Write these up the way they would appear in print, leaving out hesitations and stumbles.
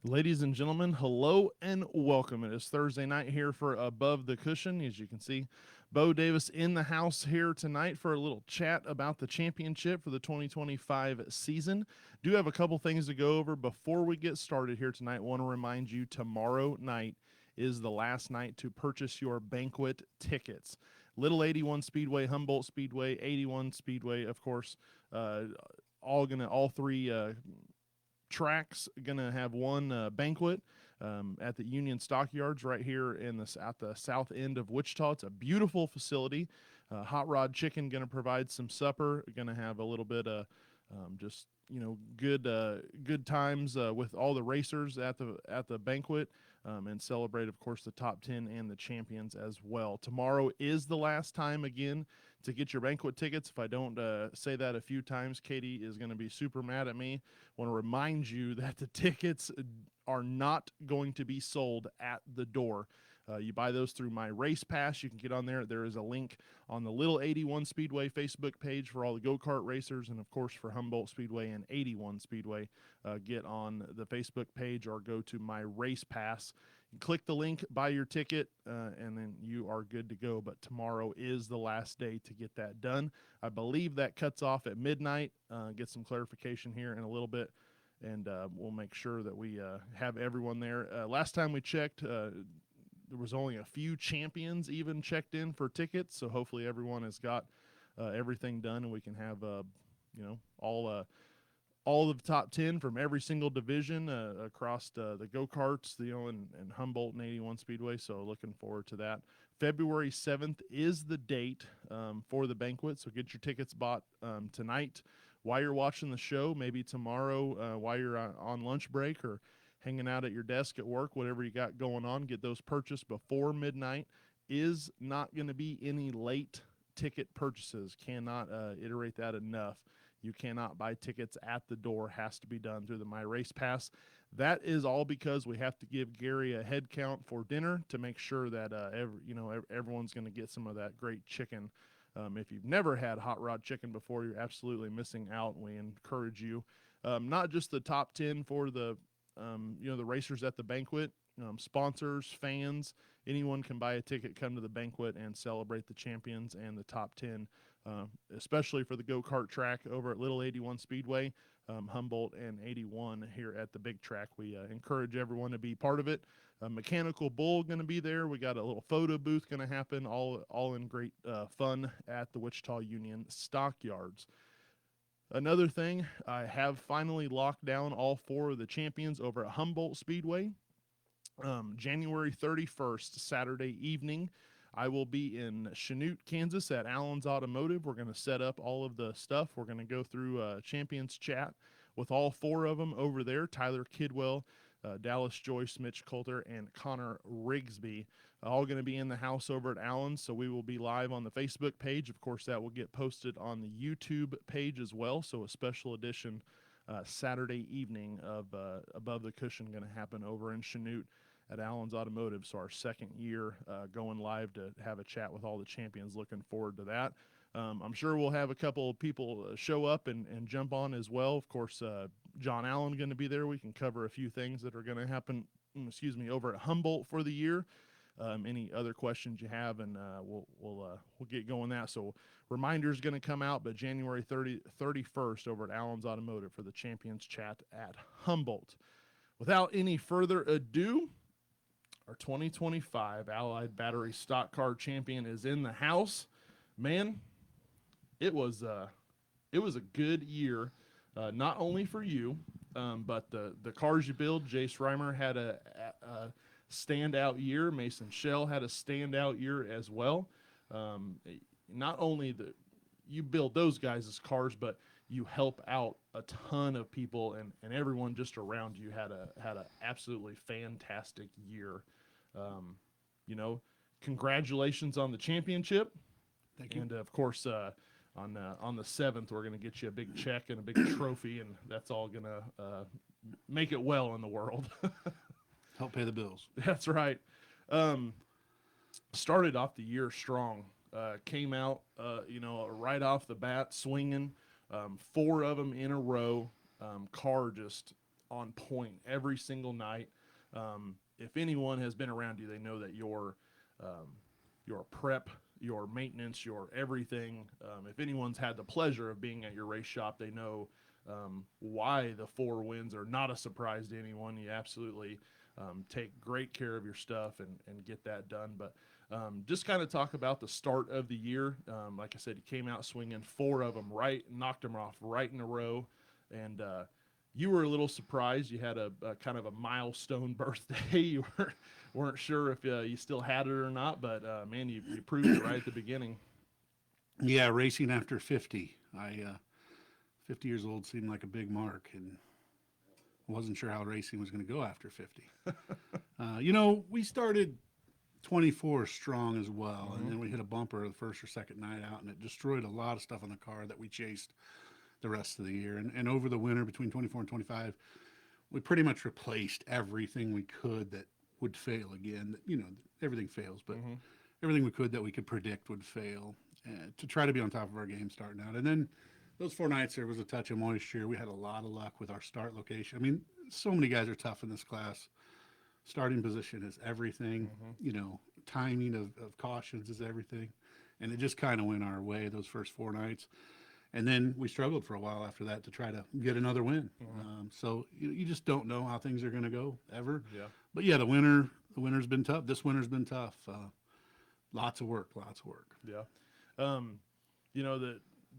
Ladies and gentlemen, hello and welcome. It is Thursday night here for Above the Cushion. As you can see, Beau Davis in the house here tonight for a little chat about the championship for the 2025 season. Do have a couple things to go over before we get started here tonight. Want to remind you tomorrow night is the last night to purchase your banquet tickets. Little 81 Speedway, Humboldt Speedway, 81 Speedway, of course, uh, all three tracks going to have one banquet at the Union Stockyards right here at the south end of Wichita. It's a beautiful facility. Hot Rod Chicken going to provide some supper. Going to have a little bit of just good times with all the racers at the banquet, and celebrate, of course, the top 10 and the champions as well. Tomorrow is the last time again to get your banquet tickets. If I don't say that a few times, Katie is going to be super mad at me. Want to remind you that the tickets are not going to be sold at the door. You buy those through my race pass. You can get on there. There is a link on the Little 81 Speedway Facebook page for all the go-kart racers, and of course for Humboldt Speedway and 81 Speedway. Get on the Facebook page or go to my race pass. You click the link, buy your ticket, and then you are good to go. But tomorrow is the last day to get that done. I believe that cuts off at midnight. Get some clarification here in a little bit, and we'll make sure that we have everyone there. Last time we checked, there was only a few champions even checked in for tickets, so hopefully everyone has got everything done, and we can have all of the top 10 from every single division across the go-karts, and Humboldt and 81 Speedway. So looking forward to that. February 7th is the date for the banquet, so get your tickets bought tonight while you're watching the show, maybe tomorrow while you're on lunch break or hanging out at your desk at work, whatever you got going on. Get those purchased before midnight. Is not going to be any late ticket purchases. Cannot iterate that enough. You cannot buy tickets at the door. Has to be done through the My Race Pass. That is all because we have to give Gary a head count for dinner to make sure that everyone's going to get some of that great chicken. If you've never had hot rod chicken before, you're absolutely missing out. We encourage you, not just the top 10 for the racers at the banquet, sponsors, fans, anyone can buy a ticket, come to the banquet, and celebrate the champions and the top 10, especially for the go-kart track over at Little 81 Speedway, Humboldt, and 81 here at the big track. We encourage everyone to be part of it. Mechanical Bull going to be there. We got a little photo booth going to happen, all in great fun at the Wichita Union Stockyards. Another thing, I have finally locked down all four of the champions over at Humboldt Speedway. January 31st, Saturday evening, I will be in Chanute, Kansas at Allen's Automotive. We're going to set up all of the stuff. We're going to go through Champions Chat with all four of them over there: Tyler Kidwell, Dallas Joyce, Mitch Coulter, and Connor Rigsby. All going to be in the house over at Allen's, so we will be live on the Facebook page. Of course, that will get posted on the YouTube page as well, so a special edition Saturday evening of Above the Cushion going to happen over in Chanute at Allen's Automotive. So our second year going live to have a chat with all the champions. Looking forward to that. I'm sure we'll have a couple of people show up and jump on as well. Of course, John Allen going to be there. We can cover a few things that are going to happen, over at Humboldt for the year. Any other questions you have, and we'll get going that. So reminders going to come out, but January 31st over at Allen's Automotive for the Champions Chat at Humboldt. Without any further ado, our 2025 Allied Battery Stock Car Champion is in the house. Man, it was a good year, not only for you, but the cars you build. Jace Reimer had a standout year. Mason Shell had a standout year as well. Not only you build those guys' cars, but you help out a ton of people, and everyone just around you had a absolutely fantastic year. Um, Congratulations on the championship. Thank you. And of course, on the 7th, we're going to get you a big check and a big trophy, and that's all going to make it well in the world. Help pay the bills. That's right. Um, Started off the year strong. Came out, right off the bat swinging. Four of them in a row. Car just on point every single night. If anyone has been around you, they know that your prep, your maintenance, your everything. If anyone's had the pleasure of being at your race shop, they know why the 4 wins are not a surprise to anyone. You absolutely take great care of your stuff and get that done. But just kind of talk about the start of the year. Like I said, you came out swinging 4 of them right, knocked them off right in a row. And you were a little surprised. You had a kind of a milestone birthday. You weren't sure if you still had it or not, but man, you proved it right at the beginning. Yeah, racing after 50. 50 years old seemed like a big mark, and wasn't sure how racing was going to go after 50. We started 24 strong as well, and then we hit a bumper the first or second night out, and it destroyed a lot of stuff on the car that we chased the rest of the year. And over the winter between 24 and 25, we pretty much replaced everything we could that would fail again. Everything fails, but everything we could that we could predict would fail, to try to be on top of our game starting out. And then those 4 nights, there was a touch of moisture. We had a lot of luck with our start location. I mean, so many guys are tough in this class. Starting position is everything. Timing of cautions is everything. And it just kind of went our way those first 4 nights. And then we struggled for a while after that to try to get another win. So you just don't know how things are going to go ever. Yeah. But yeah, the winter's been tough. This winter's been tough. Lots of work. Yeah.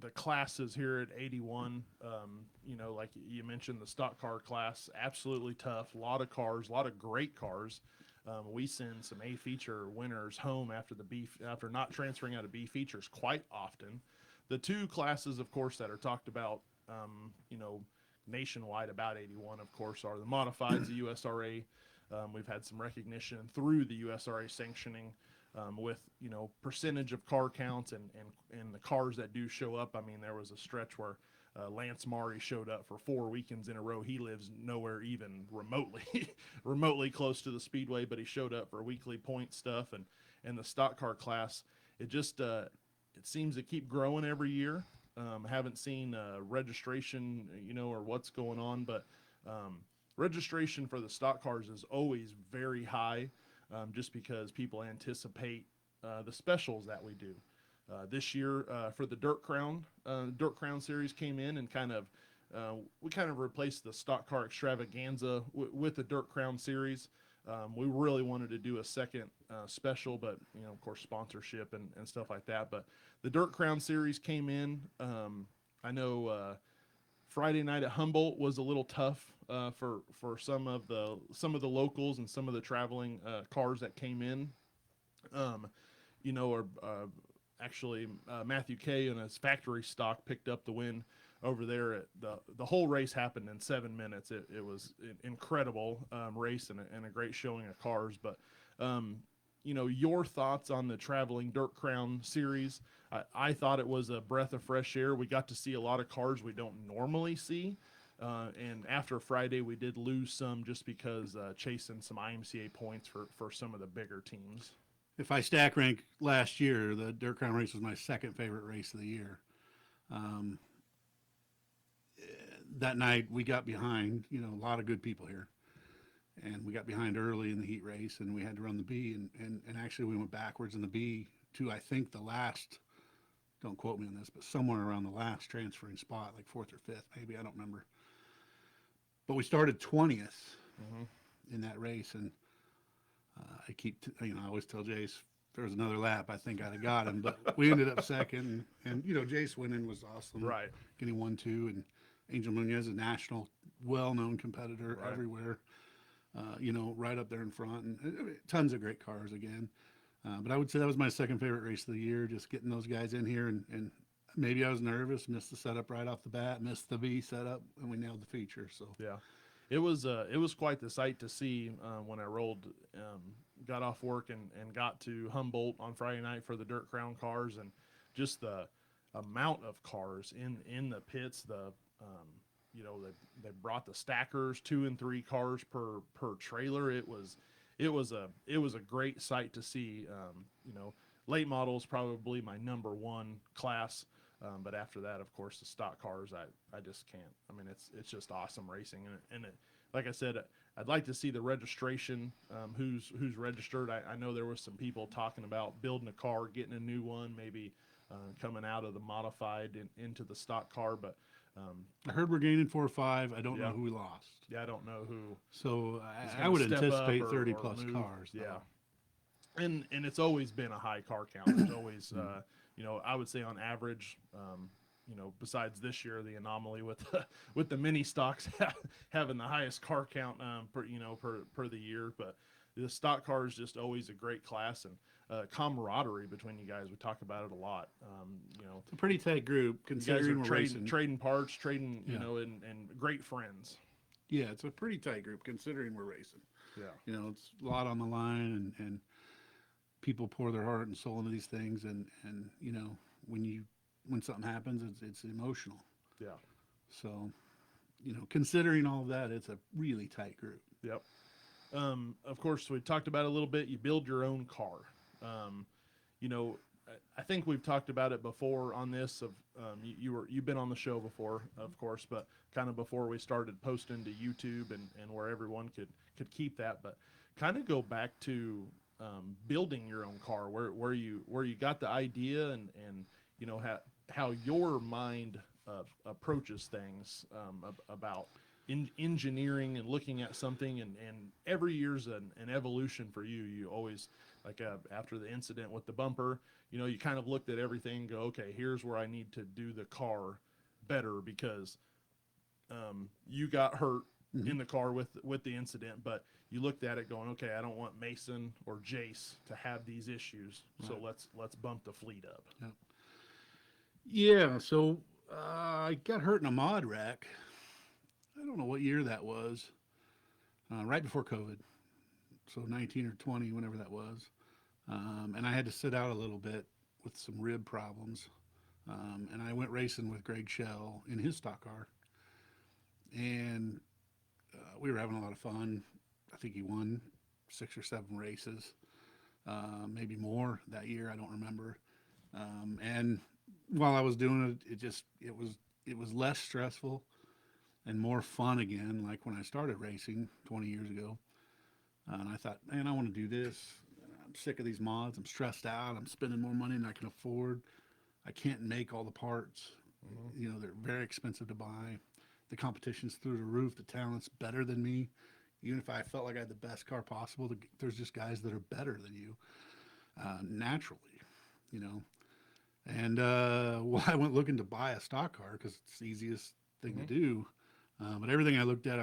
The classes here at 81, like you mentioned, the stock car class, absolutely tough. A lot of cars, a lot of great cars. We send some A feature winners home after not transferring out of B features quite often. The 2 classes, of course, that are talked about, nationwide about 81, of course, are the modifieds, the USRA. We've had some recognition through the USRA sanctioning with, percentage of car counts and the cars that do show up. I mean, there was a stretch where Lance Murray showed up for 4 weekends in a row. He lives nowhere even remotely close to the speedway, but he showed up for weekly point stuff. And the stock car class, it just it seems to keep growing every year. Haven't seen registration, or what's going on, but registration for the stock cars is always very high, just because people anticipate the specials that we do. This year for the Dirt Crown series came in and we kind of replaced the stock car extravaganza with the Dirt Crown series. We really wanted to do a second special, but of course, sponsorship and stuff like that. But the Dirt Crown series came in. I know Friday night at Humboldt was a little tough for some of the locals and some of the traveling cars that came in. Actually Matthew Kay and his factory stock picked up the win over there. At the whole race happened in 7 minutes. It was an incredible race and a great showing of cars. But your thoughts on the traveling Dirt Crown series? I thought it was a breath of fresh air. We got to see a lot of cars we don't normally see. And after Friday, we did lose some just because chasing some IMCA points for some of the bigger teams. If I stack rank last year, the Dirt Crown race was my second favorite race of the year. That night we got behind, a lot of good people here, and we got behind early in the heat race, and we had to run the B, and actually we went backwards in the B to, I think, the last, don't quote me on this, but somewhere around the last transferring spot, like 4th or 5th, maybe, I don't remember. But we started 20th in that race, and I always tell Jace, if there was another lap, I think I'd have got him. But we ended up second, and Jace winning was awesome. Right. Getting 1-2, and Angel Munoz, a national, well-known competitor everywhere. Right up there in front, and tons of great cars again. But I would say that was my second favorite race of the year, just getting those guys in here, and maybe I was nervous, missed the setup right off the bat, missed the B setup, and we nailed the feature. So yeah. It was quite the sight to see when I got off work and got to Humboldt on Friday night for the Dirt Crown cars, and just the amount of cars in the pits. They brought the stackers, 2 and 3 cars per trailer. It was a great sight to see. Late model is probably my number 1 class. But after that, of course, the stock cars, I just can't. I mean, it's just awesome racing. And it, like I said, I'd like to see the registration. Who's registered? I know there was some people talking about building a car, getting a new one, maybe coming out of the modified into the stock car. But I heard we're gaining 4 or 5. I don't know yeah, who we lost. yeah, I don't know who So is I going to would step up anticipate 30 or plus move. cars. Though. Yeah, and it's always been a high car count. There's always, I would say on average, besides this year, the anomaly with with the mini stocks having the highest car count per the year, but the stock car is just always a great class and camaraderie between you guys. We talk about it a lot. It's a pretty tight group You guys considering are we're trading racing. trading parts, trading, Yeah. and great friends. Yeah, it's a pretty tight group considering we're racing. Yeah. It's a lot on the line, and people pour their heart and soul into these things, and when something happens, it's emotional. Yeah. So, considering all of that, it's a really tight group. Yep. Of course, we talked about it a little bit. You build your own car. Um, I think we've talked about it before on this. You've been on the show before, of course, but kind of before we started posting to YouTube and where everyone could keep that. But kind of go back to building your own car, where you got the idea and how your mind approaches things about engineering and looking at something, and every year's an evolution for you. You always, like, after the incident with the bumper, you kind of looked at everything and go, okay, here's where I need to do the car better because you got hurt in the car with the incident, but you looked at it going, okay, I don't want Mason or Jace to have these issues, so let's bump the fleet up. Yeah, so I got hurt in a mod wreck. I don't know what year that was, right before COVID, so 19 or 20, whenever that was. And I had to sit out a little bit with some rib problems. And I went racing with Greg Shell in his stock car. And we were having a lot of fun. I think he won 6 or 7 races, maybe more that year. I don't remember. And while I was doing it, it was less stressful and more fun again, like when I started racing 20 years ago. And I thought, man, I want to do this. I'm sick of these mods. I'm stressed out. I'm spending more money than I can afford. I can't make all the parts. They're very expensive to buy. The competition's through the roof. The talent's better than me. Even if I felt like I had the best car possible, there's just guys that are better than you naturally, And I went looking to buy a stock car because it's the easiest thing to do. But everything I looked at,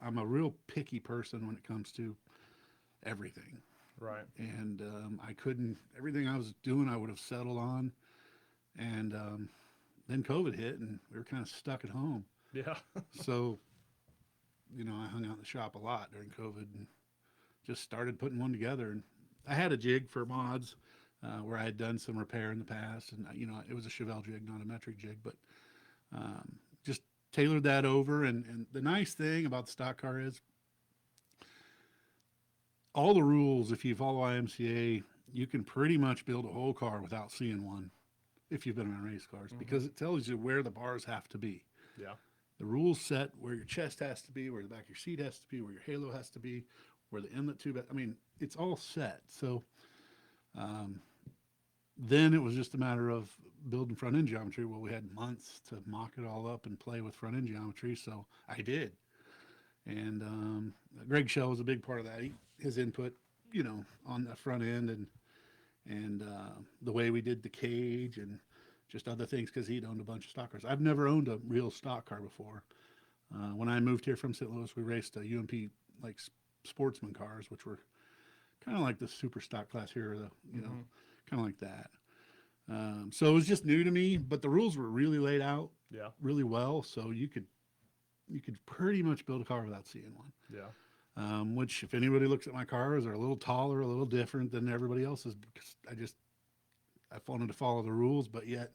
I'm a real picky person when it comes to everything. Right. And I couldn't, everything I was doing, I would have settled on. And then COVID hit and we were kind of stuck at home. Yeah. So, I hung out in the shop a lot during COVID and just started putting one together. And I had a jig for mods where I had done some repair in the past. And, it was a Chevelle jig, not a metric jig, but just tailored that over. And the nice thing about the stock car is all the rules, if you follow IMCA, you can pretty much build a whole car without seeing one if you've been around race cars because it tells you where the bars have to be. Yeah. The rules set where your chest has to be, where the back of your seat has to be, where your halo has to be, where the inlet tube, it's all set. So then it was just a matter of building front end geometry. Well, we had months to mock it all up and play with front end geometry. So I did. And Greg Shell was a big part of that. His input, on the front end and the way we did the cage and just other things because he'd owned a bunch of stock cars. I've never owned a real stock car before. When I moved here from St. Louis, we raced a UMP like sportsman cars, which were kind of like the super stock class here, kind of like that. So it was just new to me, but the rules were really laid out really well. So you could pretty much build a car without seeing one. Yeah. Which if anybody looks at my cars, are a little taller, a little different than everybody else's because I wanted to follow the rules, but yet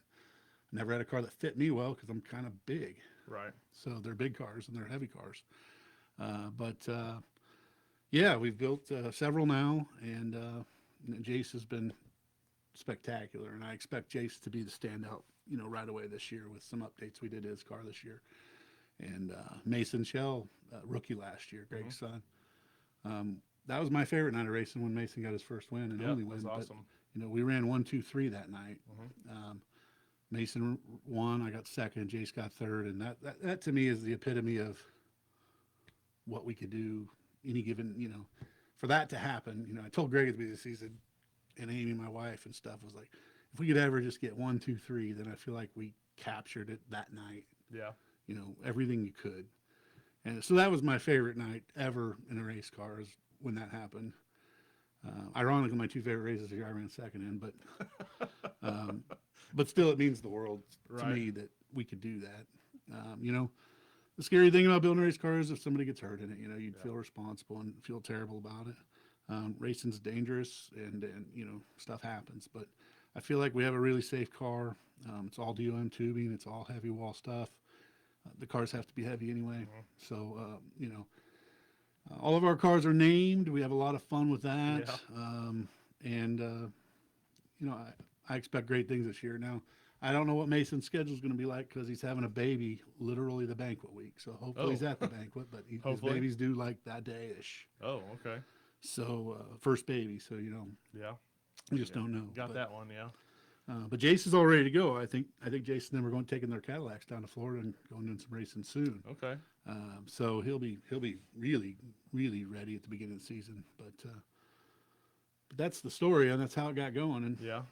never had a car that fit me well because I'm kind of big. Right. So they're big cars and they're heavy cars. Yeah, we've built several now, and Jace has been spectacular, and I expect Jace to be the standout, right away this year with some updates we did to his car this year. and Mason Shell, rookie last year, Mm-hmm. Greg's son. That was my favorite night of racing when Mason got his first win and Yeah, only that's win. awesome. But we ran 1, 2, 3 that night. Mm-hmm. Mason won, I got second, Jace got third, and that to me is the epitome of what we could do any given, for that to happen. I told Greg at the beginning of the season, and Amy, my wife, and stuff was like, if we could ever just get 1, 2, 3, then I feel like we captured it that night. Yeah. Everything you could. And so that was my favorite night ever in a race car is when that happened. Ironically, my two favorite races here I ran second in, but still, it means the world to Right. me that we could do that. The scary thing about building a race car is if somebody gets hurt in it, you'd feel responsible and feel terrible about it. Racing's dangerous, and stuff happens. But I feel like we have a really safe car. It's all DOM tubing. It's all heavy wall stuff. The cars have to be heavy anyway. Mm-hmm. So, all of our cars are named. We have a lot of fun with that. Yeah. And I expect great things this year. Now, I don't know what Mason's schedule is going to be like because he's having a baby literally the banquet week. So hopefully he's at the banquet, but his Hopefully. baby's due like that day-ish. Oh, okay. So first baby. So, Yeah. you just don't know. Got But, that one. Yeah. but Jace is all ready to go. I think Jason and them are going taking their Cadillacs down to Florida and going doing some racing soon. Okay. So he'll be really, really ready at the beginning of the season. But that's the story, and that's how it got going. And Yeah.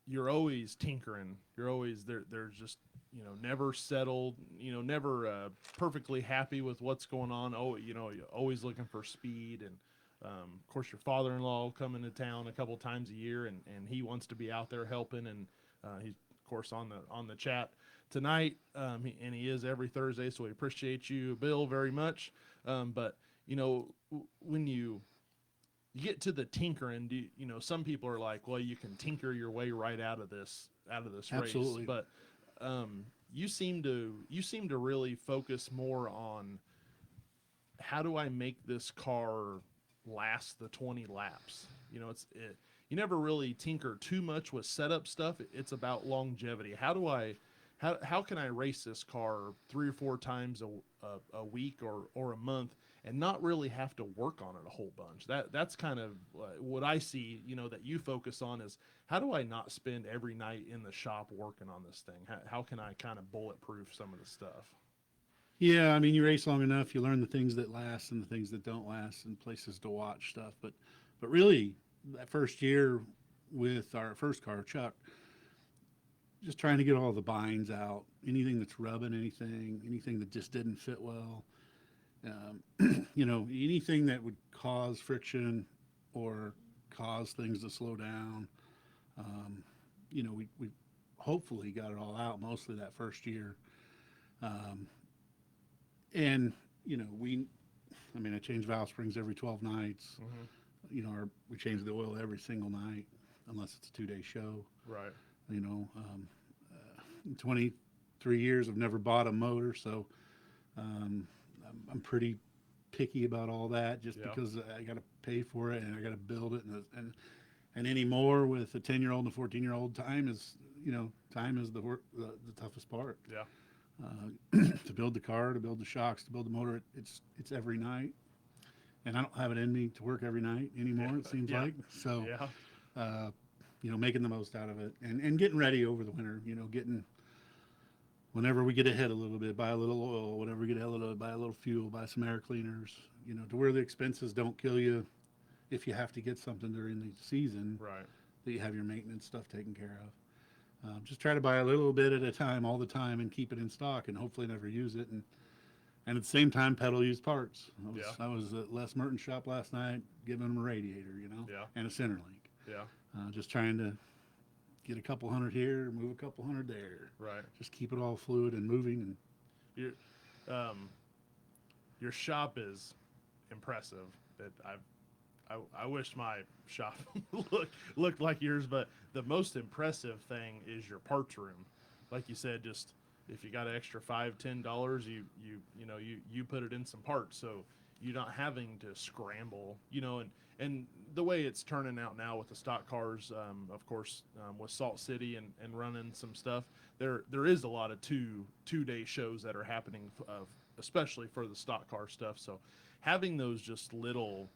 You're always tinkering. You're always there. There's just never settled. Never perfectly happy with what's going on. Oh, you're always looking for speed. And of course, your father-in-law will come into town a couple times a year, and he wants to be out there helping. And he's of course on the chat tonight. He is every Thursday, so we appreciate you, Bill, very much. But when you get to the tinkering, some people are like, well, you can tinker your way right out of this Absolutely. race. But you seem to really focus more on how do I make this car last the 20 laps. You never really tinker too much with setup stuff. It's about longevity. How can I race this car 3 or 4 times a week or a month and not really have to work on it a whole bunch? That's kind of what I see, that you focus on is how do I not spend every night in the shop working on this thing? How can I kind of bulletproof some of the stuff? Yeah, I mean, you race long enough, you learn the things that last and the things that don't last, and places to watch stuff. But really, that first year with our first car, Chuck, just trying to get all the binds out, anything that's rubbing, anything that just didn't fit well, anything that would cause friction or cause things to slow down. We hopefully got it all out mostly that first year. And I changed valve springs every 12 nights. Mm-hmm. We change the oil every single night, unless it's a 2-day show. Right. 23 years, I've never bought a motor, so I'm pretty picky about all that, just because I got to pay for it and I got to build it, and anymore with a 10-year-old and a 14-year-old, time is the toughest part. Yeah. To build the car, to build the shocks, to build the motor, it's every night, and I don't have it in me to work every night anymore. It seems like so. Yeah. Making the most out of it and getting ready over the winter. Getting whenever we get ahead a little bit, buy a little oil. Whenever we get ahead a little bit, buy a little fuel, buy some air cleaners. To where the expenses don't kill you if you have to get something during the season. Right. That you have your maintenance stuff taken care of. Just try to buy a little bit at a time, all the time, and keep it in stock, and hopefully never use it. And at the same time, pedal used parts. I was at Les Merton's shop last night, giving him a radiator, and a center link. Yeah. Just trying to get a couple hundred here, move a couple hundred there. Right. Just keep it all fluid and moving. And your shop is impressive. I wish my shop looked like yours, but the most impressive thing is your parts room. Like you said, just if you got an extra $5-10, you put it in some parts. So you're not having to scramble, and the way it's turning out now with the stock cars, of course, with Salt City and running some stuff, there is a lot of two-day shows that are happening, especially for the stock car stuff. So having those just little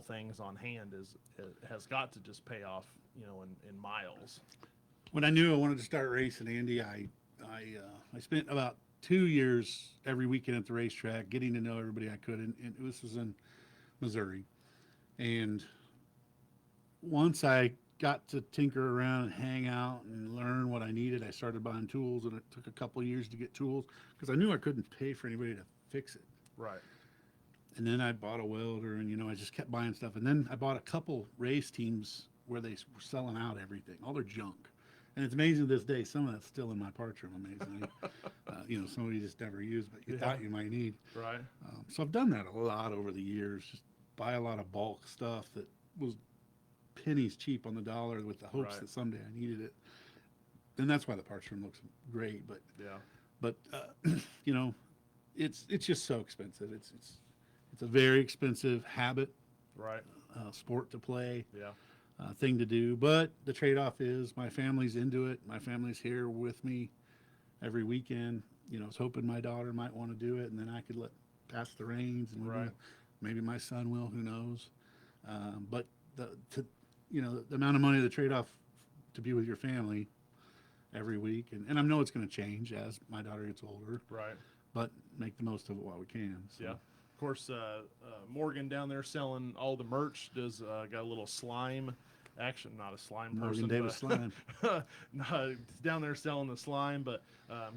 things on hand has got to just pay off, in miles. When I knew I wanted to start racing, Andy, I spent about 2 years every weekend at the racetrack, getting to know everybody I could, and this was in Missouri. And once I got to tinker around and hang out and learn what I needed, I started buying tools, and it took a couple of years to get tools because I knew I couldn't pay for anybody to fix it. Right. And then I bought a welder, and I just kept buying stuff. And then I bought a couple race teams where they were selling out everything, all their junk. And it's amazing to this day. Some of that's still in my parts room. Amazingly, some of you just never used, but you thought you might need. Right. So I've done that a lot over the years. Just buy a lot of bulk stuff that was pennies cheap on the dollar, with the hopes that someday I needed it. And that's why the parts room looks great. But it's just so expensive. It's a very expensive habit, Right. sport to play. Yeah. Thing to do. But the trade-off is my family's into it. My family's here with me every weekend. I was hoping my daughter might want to do it, and then I could pass the reins, and maybe my son will. Who knows? But the amount of money, the trade-off to be with your family every week, and I know it's going to change as my daughter gets older. Right. But make the most of it while we can. So. Yeah. Of course, Morgan down there selling all the merch does got a little slime. Actually, not a slime person. Morgan Davis slime. No, down there selling the slime, but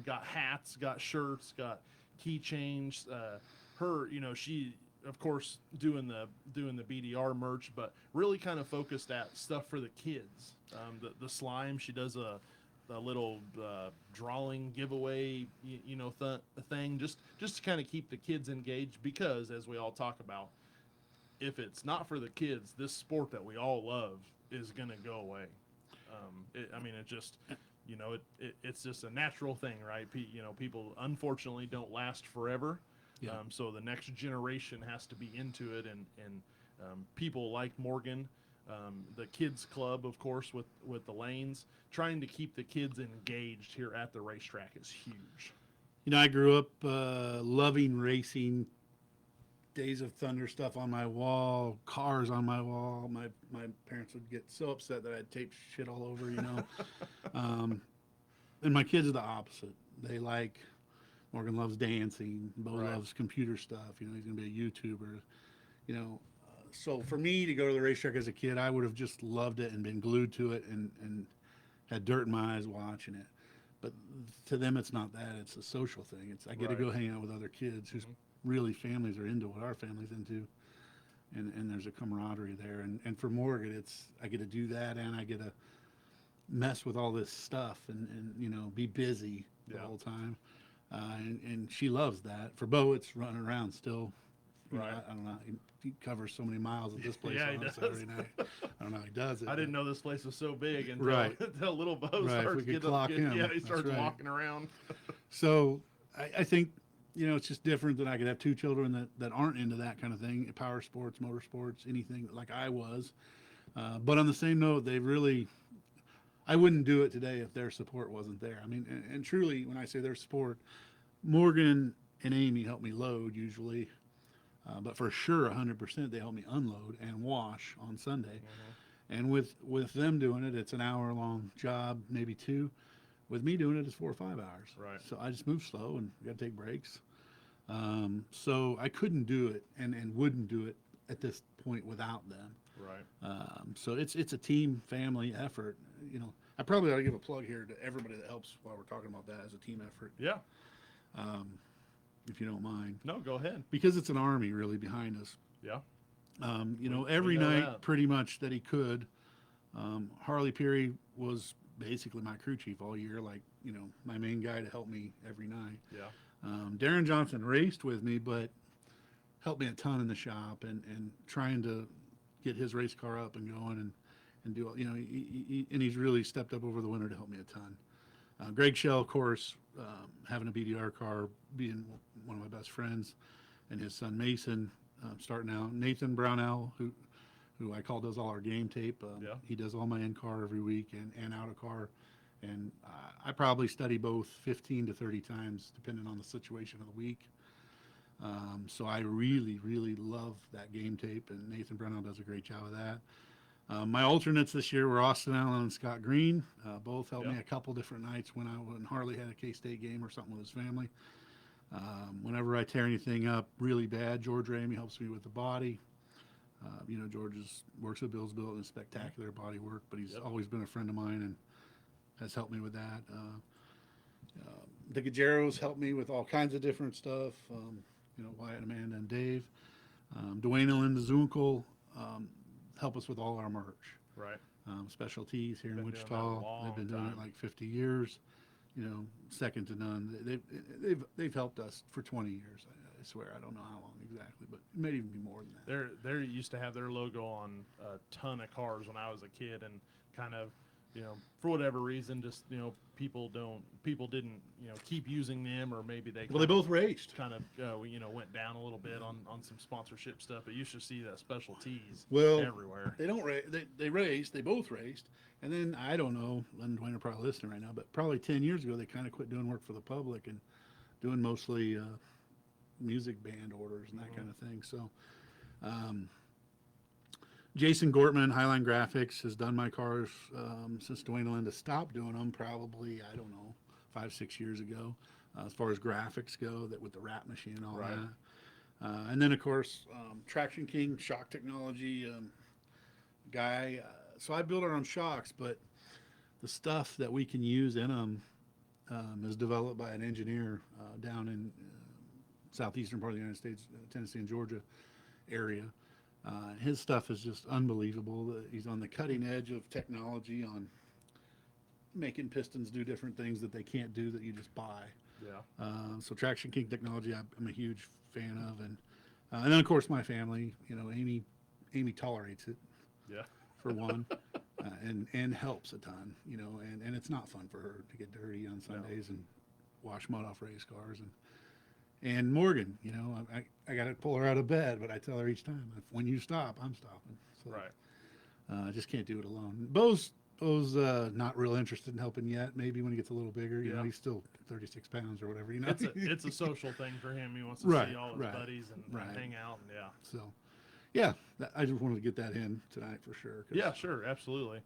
got hats, got shirts, got keychains. Her, she of course doing the BDR merch, but really kind of focused at stuff for the kids. The slime, she does a little drawing giveaway, thing, just to kind of keep the kids engaged, because as we all talk about, if it's not for the kids, this sport that we all love is going to go away. It just, it's just a natural thing, right? People unfortunately don't last forever. Yeah. So the next generation has to be into it, and people like Morgan, the kids club, of course, with the lanes, trying to keep the kids engaged here at the racetrack is huge. I grew up loving racing. Days of Thunder stuff on my wall, cars on my wall. My parents would get so upset that I'd tape shit all over, and my kids are the opposite. They like, Morgan loves dancing. Beau loves computer stuff. He's going to be a YouTuber. So for me to go to the racetrack as a kid, I would have just loved it and been glued to it and had dirt in my eyes watching it. But to them, it's not that. It's a social thing. I get to go hang out with other kids whose really families are into what our family's into, and there's a camaraderie there. And for Morgan, I get to do that, and I get to mess with all this stuff and be busy the whole time. And she loves that. For Beau, it's running around still. I don't know. He covers so many miles at this place on Saturday night. I don't know how he does it. I didn't know this place was so big until little Beau starts he starts walking around. So I think, it's just different that I could have two children that aren't into that kind of thing, power sports, motorsports, anything like I was. But on the same note, I wouldn't do it today if their support wasn't there. And truly, when I say their support, Morgan and Amy help me load usually. But for sure, 100%, they help me unload and wash on Sunday. And with them doing it, it's an hour-long job, maybe two. With me doing it, it's 4 or 5 hours. Right. So I just move slow and got to take breaks. So I couldn't do it and wouldn't do it at this point without them. Right. So it's a team, family effort. I probably ought to give a plug here to everybody that helps while we're talking about that as a team effort. Yeah. If you don't mind. No, go ahead. Because it's an army really behind us. Yeah. Every night pretty much that he could. Harley Peary was basically my crew chief all year, my main guy to help me every night. Yeah. Darren Johnson raced with me, but helped me a ton in the shop and trying to get his race car up and going and do, and he's really stepped up over the winter to help me a ton. Greg Shell, of course, having a BDR car, being one of my best friends, and his son Mason starting out. Nathan Brownell, who I call does all our game tape. Yeah. He does all my in car every week and out of car. And I probably study both 15 to 30 times, depending on the situation of the week. So I really, really love that game tape, and Nathan Brownell does a great job of that. My alternates this year were Austin Allen and Scott Green. Both helped me a couple different nights when Harley had a K-State game or something with his family. Whenever I tear anything up really bad, George Ramey helps me with the body. George works at Bill's Built and spectacular body work, but he's always been a friend of mine and has helped me with that. The Gajeros helped me with all kinds of different stuff. Wyatt, Amanda, and Dave. Dwayne and Linda Zunkel help us with all our merch. Right. Specialties here in Been doing that a Wichita. long They've been doing it time. like 50 years. Second to none. They've helped us for 20 years. I swear. I don't know how long exactly, but it may even be more than that. They used to have their logo on a ton of cars when I was a kid, and kind of, for whatever reason, just people didn't keep using them, or maybe they Well, they both raced. kind of went down a little bit on some sponsorship stuff. But you should see that special tees everywhere. They don't race. They raced. They both raced. And then I don't know. Len and Dwayne are probably listening right now, but probably 10 years ago they kind of quit doing work for the public and doing mostly music band orders and that kind of thing. So, Jason Gortman, Highline Graphics, has done my cars since Dwayne and Linda stopped doing them. Probably, I don't know, 5-6 years ago. As far as graphics go, that with the wrap machine and all Right. that. And then of course, Traction King shock technology guy. So I build our own shocks, but the stuff that we can use in them is developed by an engineer down in southeastern part of the United States, Tennessee and Georgia area. His stuff is just unbelievable. He's on the cutting edge of technology on making pistons do different things that they can't do that you just buy. Yeah. So Traction King technology, I'm a huge fan of, and then of course my family. Amy tolerates it. Yeah. For one, and helps a ton. And it's not fun for her to get dirty on Sundays and wash mud off race cars. And Morgan, I got to pull her out of bed, but I tell her each time, when you stop, I'm stopping. So, Right. I just can't do it alone. Bo's not real interested in helping yet. Maybe when he gets a little bigger, he's still 36 pounds or whatever. It's a social thing for him. He wants to see all his buddies and hang out. And So, yeah, I just wanted to get that in tonight for sure. Yeah, sure, absolutely.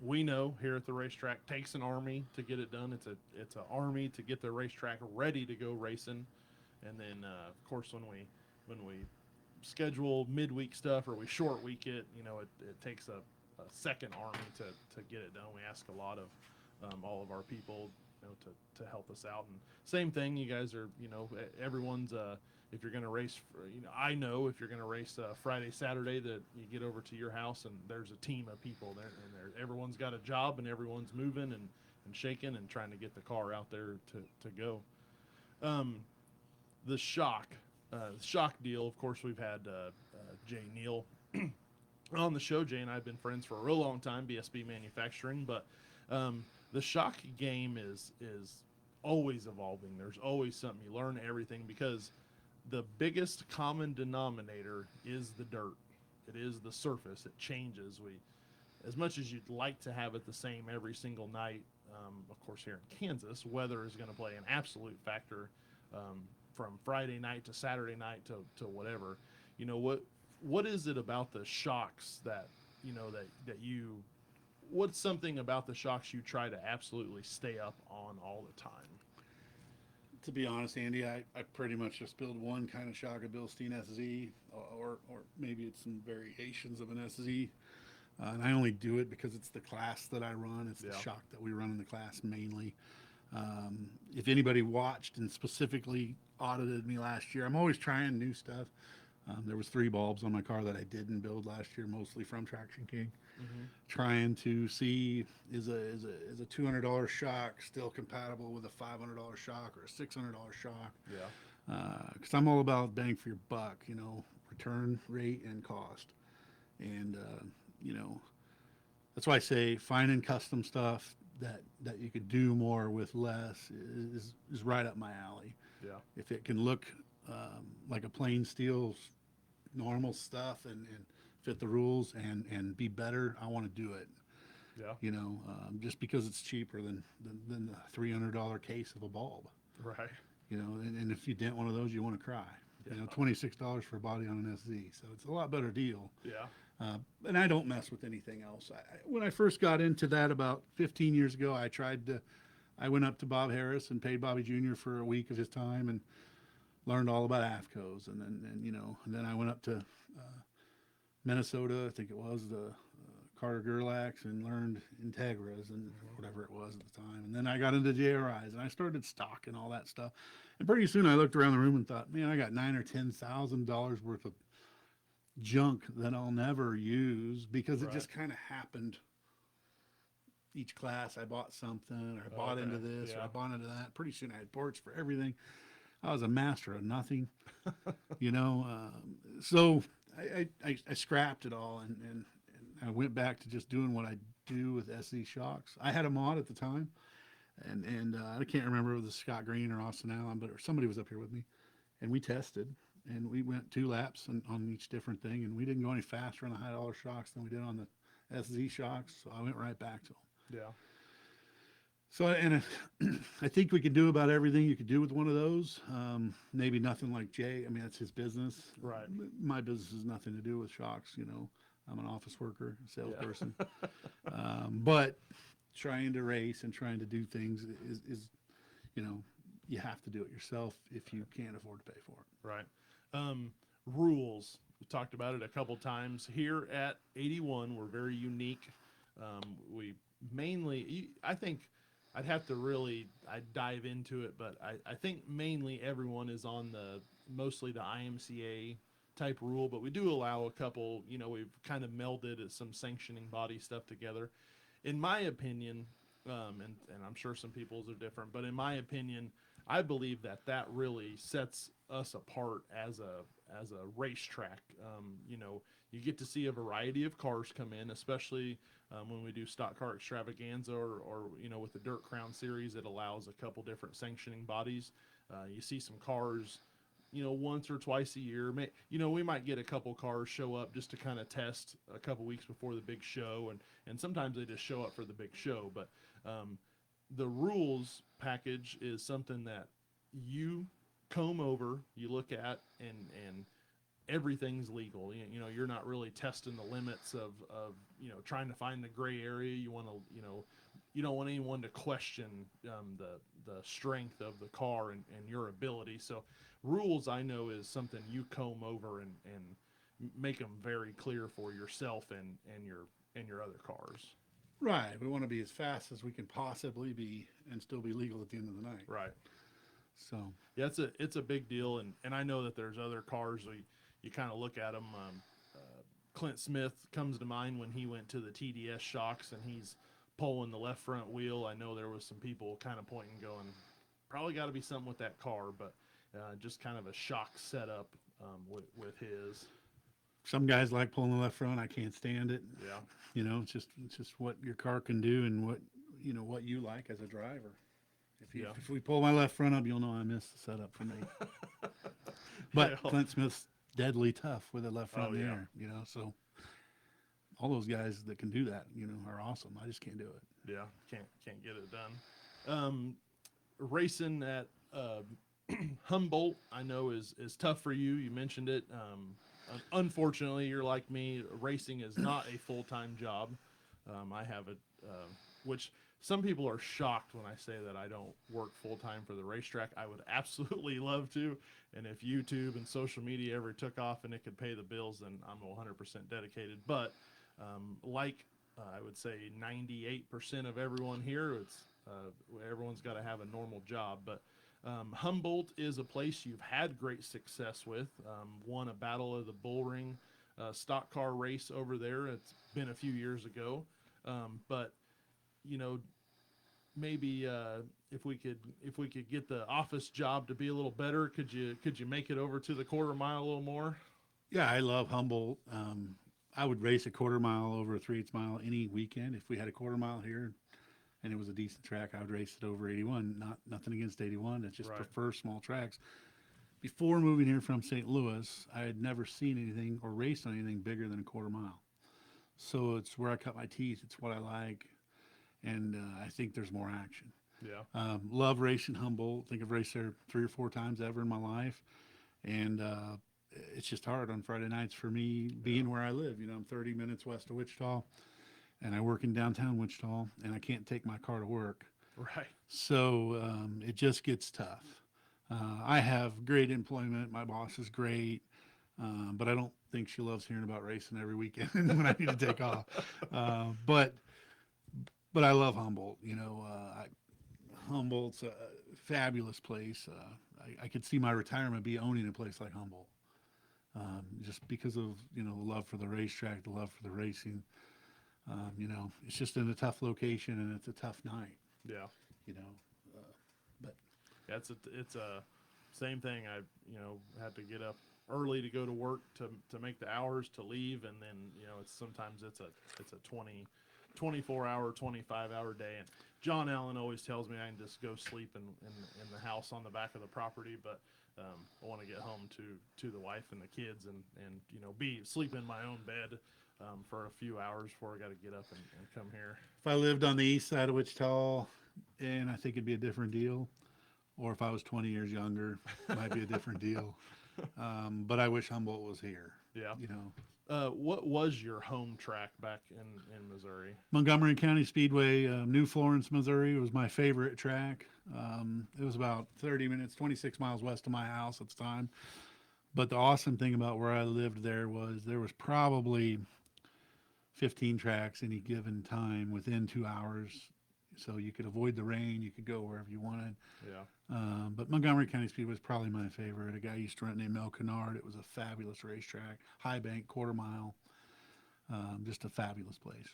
We know here at the racetrack, takes an army to get it done. It's an army to get the racetrack ready to go racing, and then of course when we schedule midweek stuff or we short week it, it takes a second army to get it done. We ask a lot of all of our people, to help us out. And same thing, you guys are, everyone's if you're going to race, I know if you're going to race Friday, Saturday, that you get over to your house and there's a team of people there, and everyone's got a job and everyone's moving and shaking and trying to get the car out there to go. The shock deal, of course, we've had Jay Neal on the show. Jay and I have been friends for a real long time, BSB Manufacturing, but the shock game is always evolving. There's always something. You learn everything because the biggest common denominator is the dirt. It is the surface. It changes. As much as you'd like to have it the same every single night, of course here in Kansas, weather is going to play an absolute factor from Friday night to Saturday night to whatever. What is it about the shocks that what's something about the shocks you try to absolutely stay up on all the time? To be honest, Andy, I pretty much just build one kind of shock, a Bilstein SZ, or maybe it's some variations of an SZ. And I only do it because it's the class that I run. It's the shock that we run in the class mainly. If anybody watched and specifically audited me last year, I'm always trying new stuff. There was 3 bulbs on my car that I didn't build last year, mostly from Traction King. Mm-hmm. Trying to see is a $200 shock still compatible with a $500 shock or a $600 shock? Yeah. Because I'm all about bang for your buck, return rate and cost, and that's why I say finding custom stuff that you could do more with less is right up my alley. Yeah. If it can look like a plain steel normal stuff and fit the rules and be better, I want to do it. Yeah. Just because it's cheaper than the $300 case of a bulb. Right. And if you dent one of those, you want to cry. Yeah. $26 for a body on an SZ, so it's a lot better deal. Yeah. And I don't mess with anything else. When I first got into that about 15 years ago, I went up to Bob Harris and paid Bobby Jr. for a week of his time and learned all about AFCOs. And then I went up to Minnesota, I think it was, the Carter Gerlachs, and learned Integras and whatever it was at the time. And then I got into JRIs and I started stock and all that stuff. And pretty soon I looked around the room and thought, man, I got $9,000 or $10,000 worth of junk that I'll never use because it Right. just kind of happened. Each class I bought something, or I bought into this, or Yeah. I bought into that. Pretty soon I had ports for everything. I was a master of nothing, So I scrapped it all and I went back to just doing what I do with SZ shocks. I had a mod at the time, and I can't remember if it was Scott Green or Austin Allen, but somebody was up here with me, and we tested, and we went 2 laps on each different thing, and we didn't go any faster on the high dollar shocks than we did on the SZ shocks, so I went right back to them. Yeah. So, and I think we could do about everything you could do with one of those. Maybe nothing like Jay. I mean, that's his business. Right. My business has nothing to do with shocks. I'm an office worker, salesperson. But trying to race and trying to do things is you have to do it yourself if you can't afford to pay for it. Right. Rules. We talked about it a couple times here at 81. We're very unique. We mainly, I think I'd have to I'd dive into it, but I think mainly everyone is on mostly the IMCA type rule, but we do allow a couple, we've kind of melded some sanctioning body stuff together. In my opinion, and I'm sure some people's are different, but in my opinion, I believe that really sets us apart as a racetrack. You get to see a variety of cars come in, especially when we do stock car extravaganza or with the Dirt Crown series, it allows a couple different sanctioning bodies. You see some cars, once or twice a year. We might get a couple cars show up just to kind of test a couple weeks before the big show, and sometimes they just show up for the big show. But the rules package is something that you comb over, you look at, and everything's legal. You're not really testing the limits of trying to find the gray area. You want to, you don't want anyone to question the strength of the car and your ability. So rules, I know, is something you comb over and make them very clear for yourself and your other cars. Right. We want to be as fast as we can possibly be and still be legal at the end of the night. Right. So yeah, it's a big deal, and I know that there's other cars you kind of look at them. Clint Smith comes to mind when he went to the TDS shocks and he's pulling the left front wheel. I know there was some people kind of pointing, going, probably got to be something with that car, but just kind of a shock setup with his. some guys like pulling the left front. I can't stand it. Yeah. It's just what your car can do and what you like as a driver. If we pull my left front up, you'll know I missed the setup for me. But Yeah. Clint Smith's deadly tough with a left front Oh, in the yeah. air, so all those guys that can do that, are awesome. I just can't do it. Yeah, can't get it done. Racing at Humboldt, I know is tough for you. You mentioned it. Unfortunately, you're like me. Racing is not a full-time job. I have which some people are shocked when I say that I don't work full-time for the racetrack. I would absolutely love to. And if YouTube and social media ever took off and it could pay the bills, then I'm 100% dedicated. But I would say 98% of everyone here, everyone's got to have a normal job. But Humboldt is a place you've had great success with. Won a Battle of the Bull Ring stock car race over there. It's been a few years ago, but maybe if we could get the office job to be a little better, could you make it over to the quarter mile a little more? Yeah, I love Humboldt. I would race a quarter mile over a 3/8 mile any weekend. If we had a quarter mile here and it was a decent track, I would race it over 81. Nothing against 81. I just Right. prefer small tracks. before moving here from St. Louis, I had never seen anything or raced on anything bigger than a quarter mile. So it's where I cut my teeth. It's what I like, and I think there's more action. Yeah. Love racing Humboldt. Think I've raced there 3 or 4 times ever in my life, and it's just hard on Friday nights for me being where I live. You know, I'm 30 minutes west of Wichita, and I work in downtown Wichita, and I can't take my car to work. Right. So it just gets tough. I have great employment. My boss is great, but I don't think she loves hearing about racing every weekend when I need to take off. But I love Humboldt. You know, Humboldt's a fabulous place. I could see my retirement be owning a place like Humboldt, just because of the love for the racetrack, the love for the racing. It's just in a tough location and it's a tough night. Yeah. You know, but Yeah, it's a same thing. I had to get up early to go to work to make the hours to leave, and then it's sometimes it's a 24-hour, 25-hour day. And John Allen always tells me I can just go sleep in the house on the back of the property, but I want to get home to the wife and the kids, and be sleep in my own bed for a few hours before I got to get up and come here. if I lived on the east side of Wichita, and I think it'd be a different deal. Or if I was 20 years younger, it might be a different deal. But I wish Humboldt was here. Yeah. You know, What was your home track back in Missouri? Montgomery County Speedway, New Florence, Missouri was my favorite track. It was about 30 minutes, 26 miles west of my house at the time. But the awesome thing about where I lived there was probably 15 tracks any given time within 2 hours. So you could avoid the rain. You could go wherever you wanted. Yeah. But Montgomery County Speedway was probably my favorite. A guy used to run named Mel Kennard. It was a fabulous racetrack, high bank, quarter mile, just a fabulous place.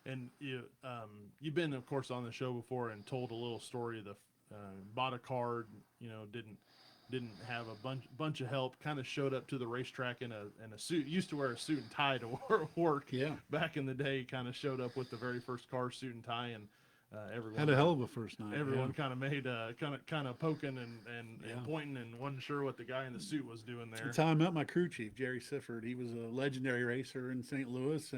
And you've been, of course, on the show before and told a little story of the bought a car, didn't have a bunch of help. Kind of showed up to the racetrack in a suit. Used to wear a suit and tie to work. Yeah, Back in the day, kind of showed up with the very first car, suit and tie, and everyone had a hell of a first night. Everyone yeah. kind of made kind of poking and pointing and wasn't sure what the guy in the suit was doing there. That's how I met my crew chief, Jerry Sifford. He was a legendary racer in St. Louis,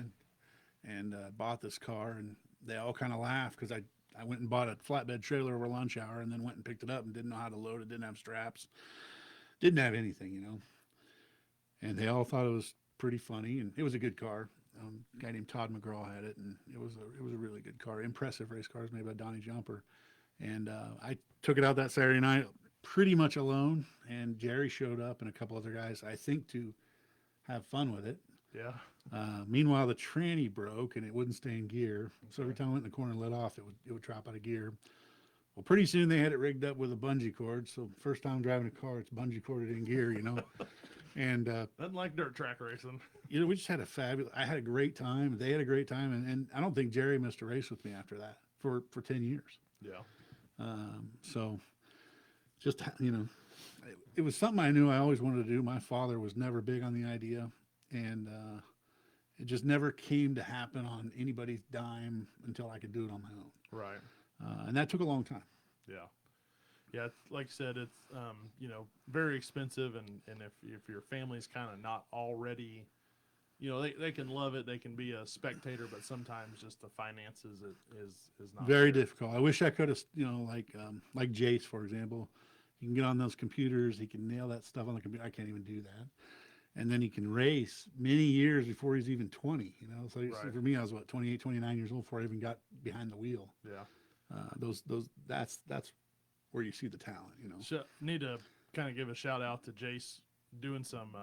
and bought this car, and they all kind of laughed because I went and bought a flatbed trailer over lunch hour, and then went and picked it up and didn't know how to load it, didn't have straps, didn't have anything, and they all thought it was pretty funny, and it was a good car. A guy named Todd McGraw had it, and it was a really good car. Impressive race cars made by Donnie Jumper. And I took it out that Saturday night pretty much alone, and Jerry showed up and a couple other guys, I think, to have fun with it. Yeah. Meanwhile, the tranny broke and it wouldn't stay in gear. So every time I went in the corner and let off, it would drop out of gear. Well, pretty soon they had it rigged up with a bungee cord. So first time driving a car, it's bungee corded in gear, And nothing like dirt track racing. we just had I had a great time. They had a great time, and I don't think Jerry missed a race with me after that for 10 years. Yeah. So just it was something I knew I always wanted to do. My father was never big on the idea, and it just never came to happen on anybody's dime until I could do it on my own. Right. And that took a long time. Yeah. Yeah, like I said, it's very expensive, and if your family's kind of not already, they can love it, they can be a spectator, but sometimes just the finances is not Very there. difficult. I wish I could have, like Jace, for example. He can get on those computers, he can nail that stuff on the computer. I can't even do that. And then he can race many years before he's even 20. So Right. for me, I was 28, 29 years old before I even got behind the wheel. Yeah. That's where you see the talent, Need to kind of give a shout out to Jace doing some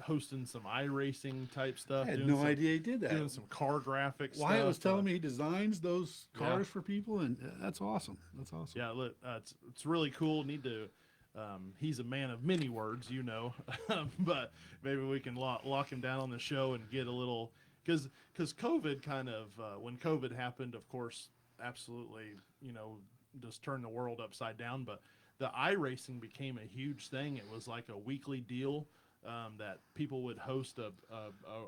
hosting some iRacing type stuff. I had doing no some, idea he did that. Doing some car graphics. Wyatt stuff. was telling me he designs those cars Yeah. for people, and that's awesome. That's awesome. Yeah, look, it's really cool. Need to. He's a man of many words, but maybe we can lock him down on the show and get a little because COVID kind of when COVID happened, of course, absolutely, just turned the world upside down. But the iRacing became a huge thing. It was like a weekly deal that people would host a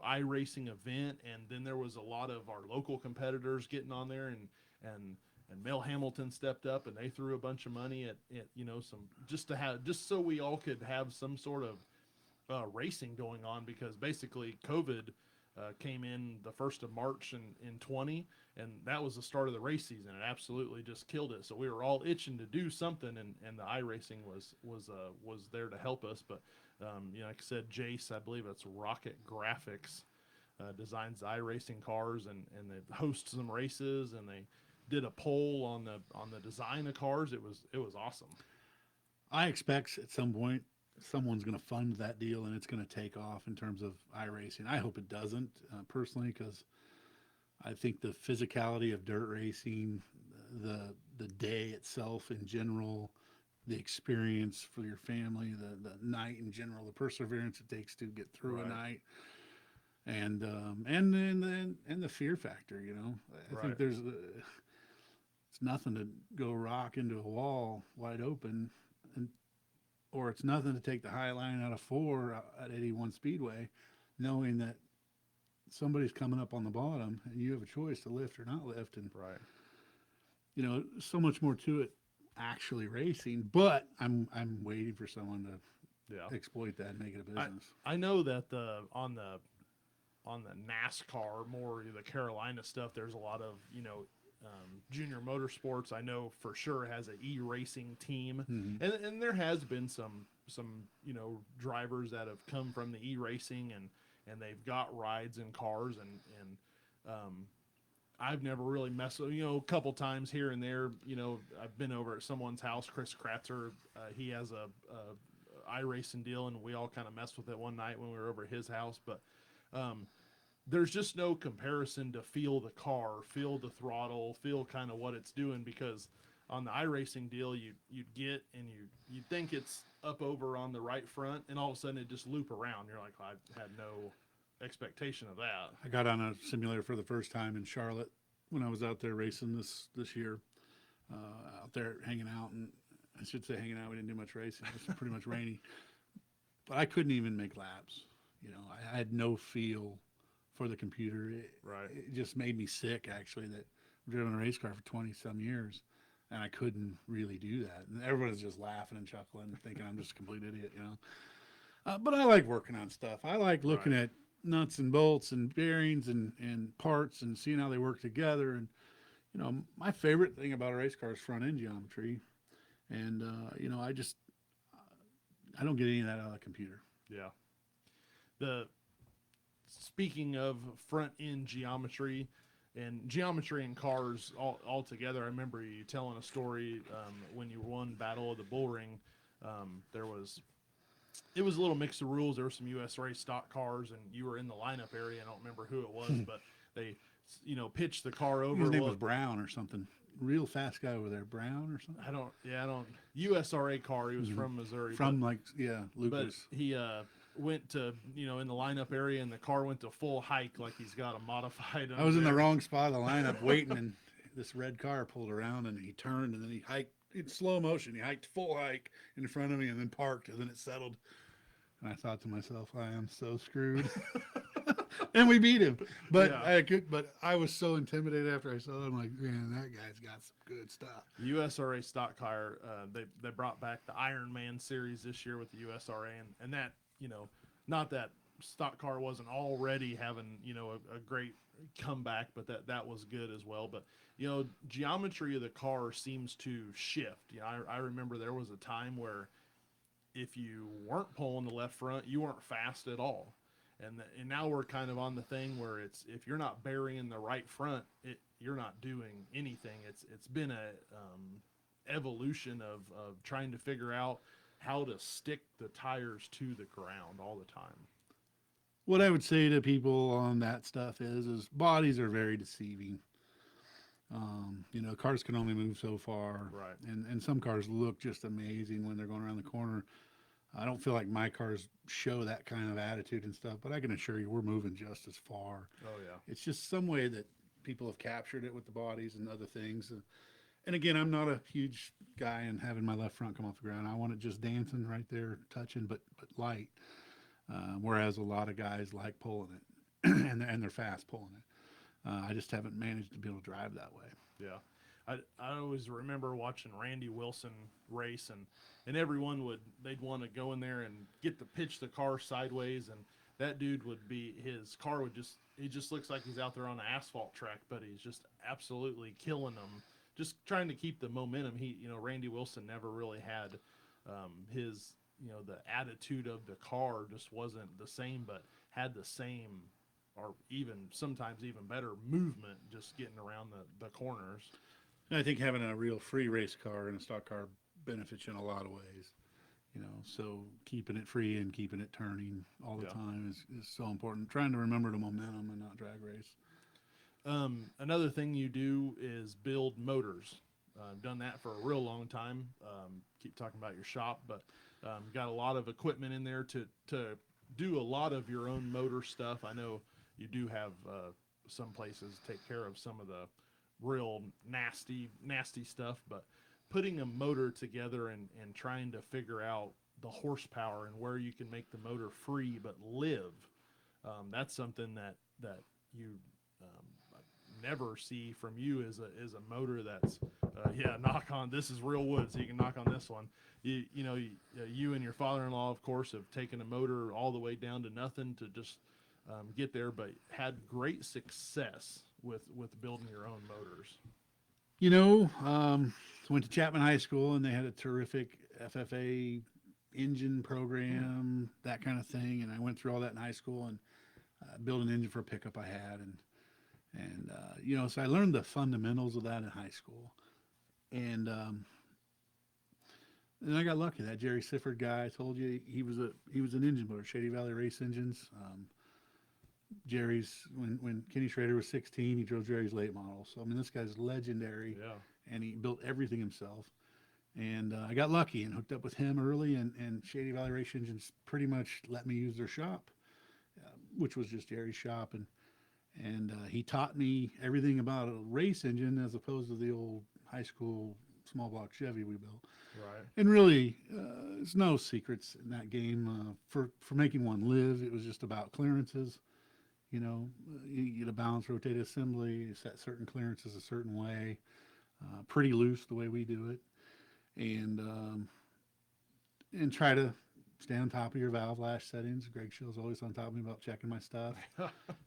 iRacing event, and then there was a lot of our local competitors getting on there and Mel Hamilton stepped up and they threw a bunch of money at some just so we all could have some sort of racing going on, because basically COVID came in the 1st of March in 20, and that was the start of the race season. It absolutely just killed it. So we were all itching to do something, and the iRacing was there to help us. But like I said, Jace, I believe it's Rocket Graphics, designs the iRacing cars, and they host some races, and they did a poll on the design of cars. It was awesome. I expect at some point someone's going to fund that deal and it's going to take off in terms of iRacing. I hope it doesn't, personally, because I think the physicality of dirt racing, the day itself in general, the experience for your family, the night in general, the perseverance it takes to get through a Right. night, and the fear factor. I think Right. it's nothing to go rock into a wall wide open, and or it's nothing to take the high line out of 4 at 81 Speedway, knowing that somebody's coming up on the bottom and you have a choice to lift or not lift. And, Right. so much more to it actually racing, but I'm waiting for someone Yeah. to exploit that and make it a I business. I know that on the NASCAR, more the Carolina stuff, there's a lot of Junior Motorsports. I know for sure has an e-racing team, Mm-hmm. and there has been some drivers that have come from the e-racing, and they've got rides in cars, and I've never really messed with, a couple times here and there. I've been over at someone's house, Chris Kratzer. He has a iRacing deal, and we all kind of messed with it one night when we were over at his house. But um, there's just no comparison to feel the car, feel the throttle, feel kind of what it's doing, because on the iRacing deal, you'd get and you'd think it's up over on the right front, and all of a sudden it just loop around. You're like, I had no expectation of that. I got on a simulator for the first time in Charlotte when I was out there racing this year, out there hanging out, and I should say hanging out. We didn't do much racing. It was pretty much rainy, but I couldn't even make laps. I had no feel for the computer. Right. It just made me sick, actually, that I've driven a race car for 20 some years and I couldn't really do that. And everybody's just laughing and chuckling, thinking I'm just a complete idiot. But I like working on stuff. I like looking Right. at nuts and bolts and bearings and parts and seeing how they work together. And, my favorite thing about a race car is front end geometry. And, I don't get any of that out of the computer. Yeah. The Speaking of front end geometry and geometry in cars all together, I remember you telling a story when you won Battle of the Bull Ring. It was a little mix of rules. There were some USRA stock cars, and you were in the lineup area. I don't remember who it was, but they, pitched the car over. His name was Brown or something. Real fast guy over there, Brown or something. I don't. USRA car. He was from Missouri. From but Lucas. he went to in the lineup area, and the car went to full hike like he's got a modified. I was in the wrong spot of the lineup waiting, and this red car pulled around, and he turned, and then he hiked in slow motion. He hiked full hike in front of me, and then parked, and then it settled. And I thought to myself, I am so screwed. And we beat him, but Yeah. But I was so intimidated after I saw him. Like, man, that guy's got some good stuff. USRA stock car. They brought back the Iron Man series this year with the USRA, and that not that stock car wasn't already having a great comeback, but that was good as well. But geometry of the car seems to shift. I remember there was a time where if you weren't pulling the left front, you weren't fast at all. And now we're kind of on the thing where it's if you're not burying the right front, you're not doing anything. It's been a evolution of trying to figure out how to stick the tires to the ground all the time. What I would say to people on that stuff is bodies are very deceiving. Cars can only move so far, Right. And some cars look just amazing when they're going around the corner. I don't feel like my cars show that kind of attitude and stuff, but I can assure you we're moving just as far. Oh yeah. It's just some way that people have captured it with the bodies and other things. And again, I'm not a huge guy in having my left front come off the ground. I want it just dancing right there, touching, but light. Whereas a lot of guys like pulling it, and they're fast pulling it. I just haven't managed to be able to drive that way. Yeah. I always remember watching Randy Wilson race, and everyone they'd want to go in there and get to pitch the car sideways, and that dude would be his car would just he just looks like he's out there on an asphalt track, but he's just absolutely killing them, just trying to keep the momentum. Randy Wilson never really had his the attitude of the car just wasn't the same, but had the same or even sometimes even better movement just getting around the corners. And I think having a real free race car and a stock car benefits you in a lot of ways. So keeping it free and keeping it turning all the Yeah. time is so important. Trying to remember the momentum and not drag race. Another thing you do is build motors. I've done that for a real long time. Keep talking about your shop, but got a lot of equipment in there to do a lot of your own motor stuff. I know you do have some places take care of some of the real nasty stuff, but putting a motor together and trying to figure out the horsepower and where you can make the motor free but live, that's something that you never see from you is a motor that's knock on this is real wood, so you can knock on this one. You and your father-in-law of course have taken a motor all the way down to nothing to just get there, but had great success with building your own motors. Went to Chapman High School and they had a terrific FFA engine program, that kind of thing. And I went through all that in high school and built an engine for a pickup I had. So I learned the fundamentals of that in high school. And then I got lucky. That Jerry Sifford guy, I told you, he was an engine builder, Shady Valley Race Engines. Jerry's when Kenny Schrader was 16, he drove Jerry's late model. So I mean, this guy's legendary, Yeah. and he built everything himself. And I got lucky and hooked up with him early, and Shady Valley Race Engines pretty much let me use their shop, which was just Jerry's shop, and he taught me everything about a race engine as opposed to the old high school small block Chevy we built. Right. And really, there's no secrets in that game. For making one live, it was just about clearances. You get a balance rotated assembly, you set certain clearances a certain way, pretty loose the way we do it, and try to stay on top of your valve lash settings. Greg Schill's always on top of me about checking my stuff.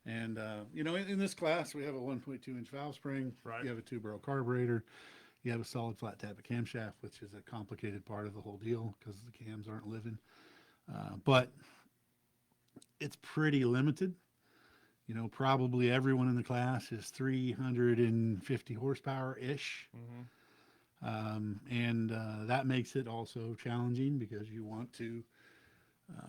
And in this class, we have a 1.2-inch valve spring. Right. You have a 2-barrel carburetor. You have a solid flat tappet camshaft, which is a complicated part of the whole deal because the cams aren't living. But it's pretty limited. Probably everyone in the class is 350 horsepower ish. And that makes it also challenging because you want to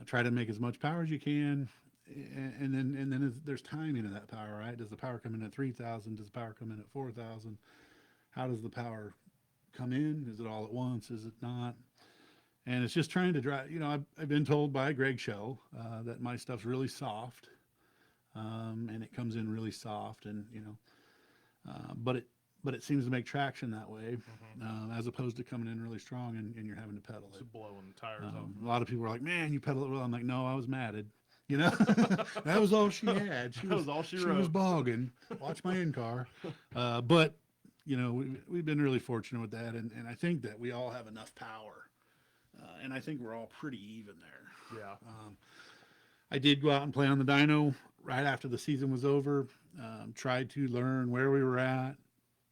try to make as much power as you can. And then there's timing of that power, right? Does the power come in at 3,000? Does the power come in at 4,000? How does the power come in? Is it all at once? Is it not? And it's just trying to drive. I've been told by Greg Schell that my stuff's really soft. And it comes in really soft, and but it seems to make traction that way, as opposed to coming in really strong and you're having to pedal it. It's blowing the tires off. A lot of people are like, "Man, you pedal it well." I'm like, "No, I was matted." That was all she had. That was all she She wrote. was bogging. Watch my in car, but we've been really fortunate with that, and I think that we all have enough power, and I think we're all pretty even there. Yeah. I did go out and play on the dyno right after the season was over. Tried to learn where we were at.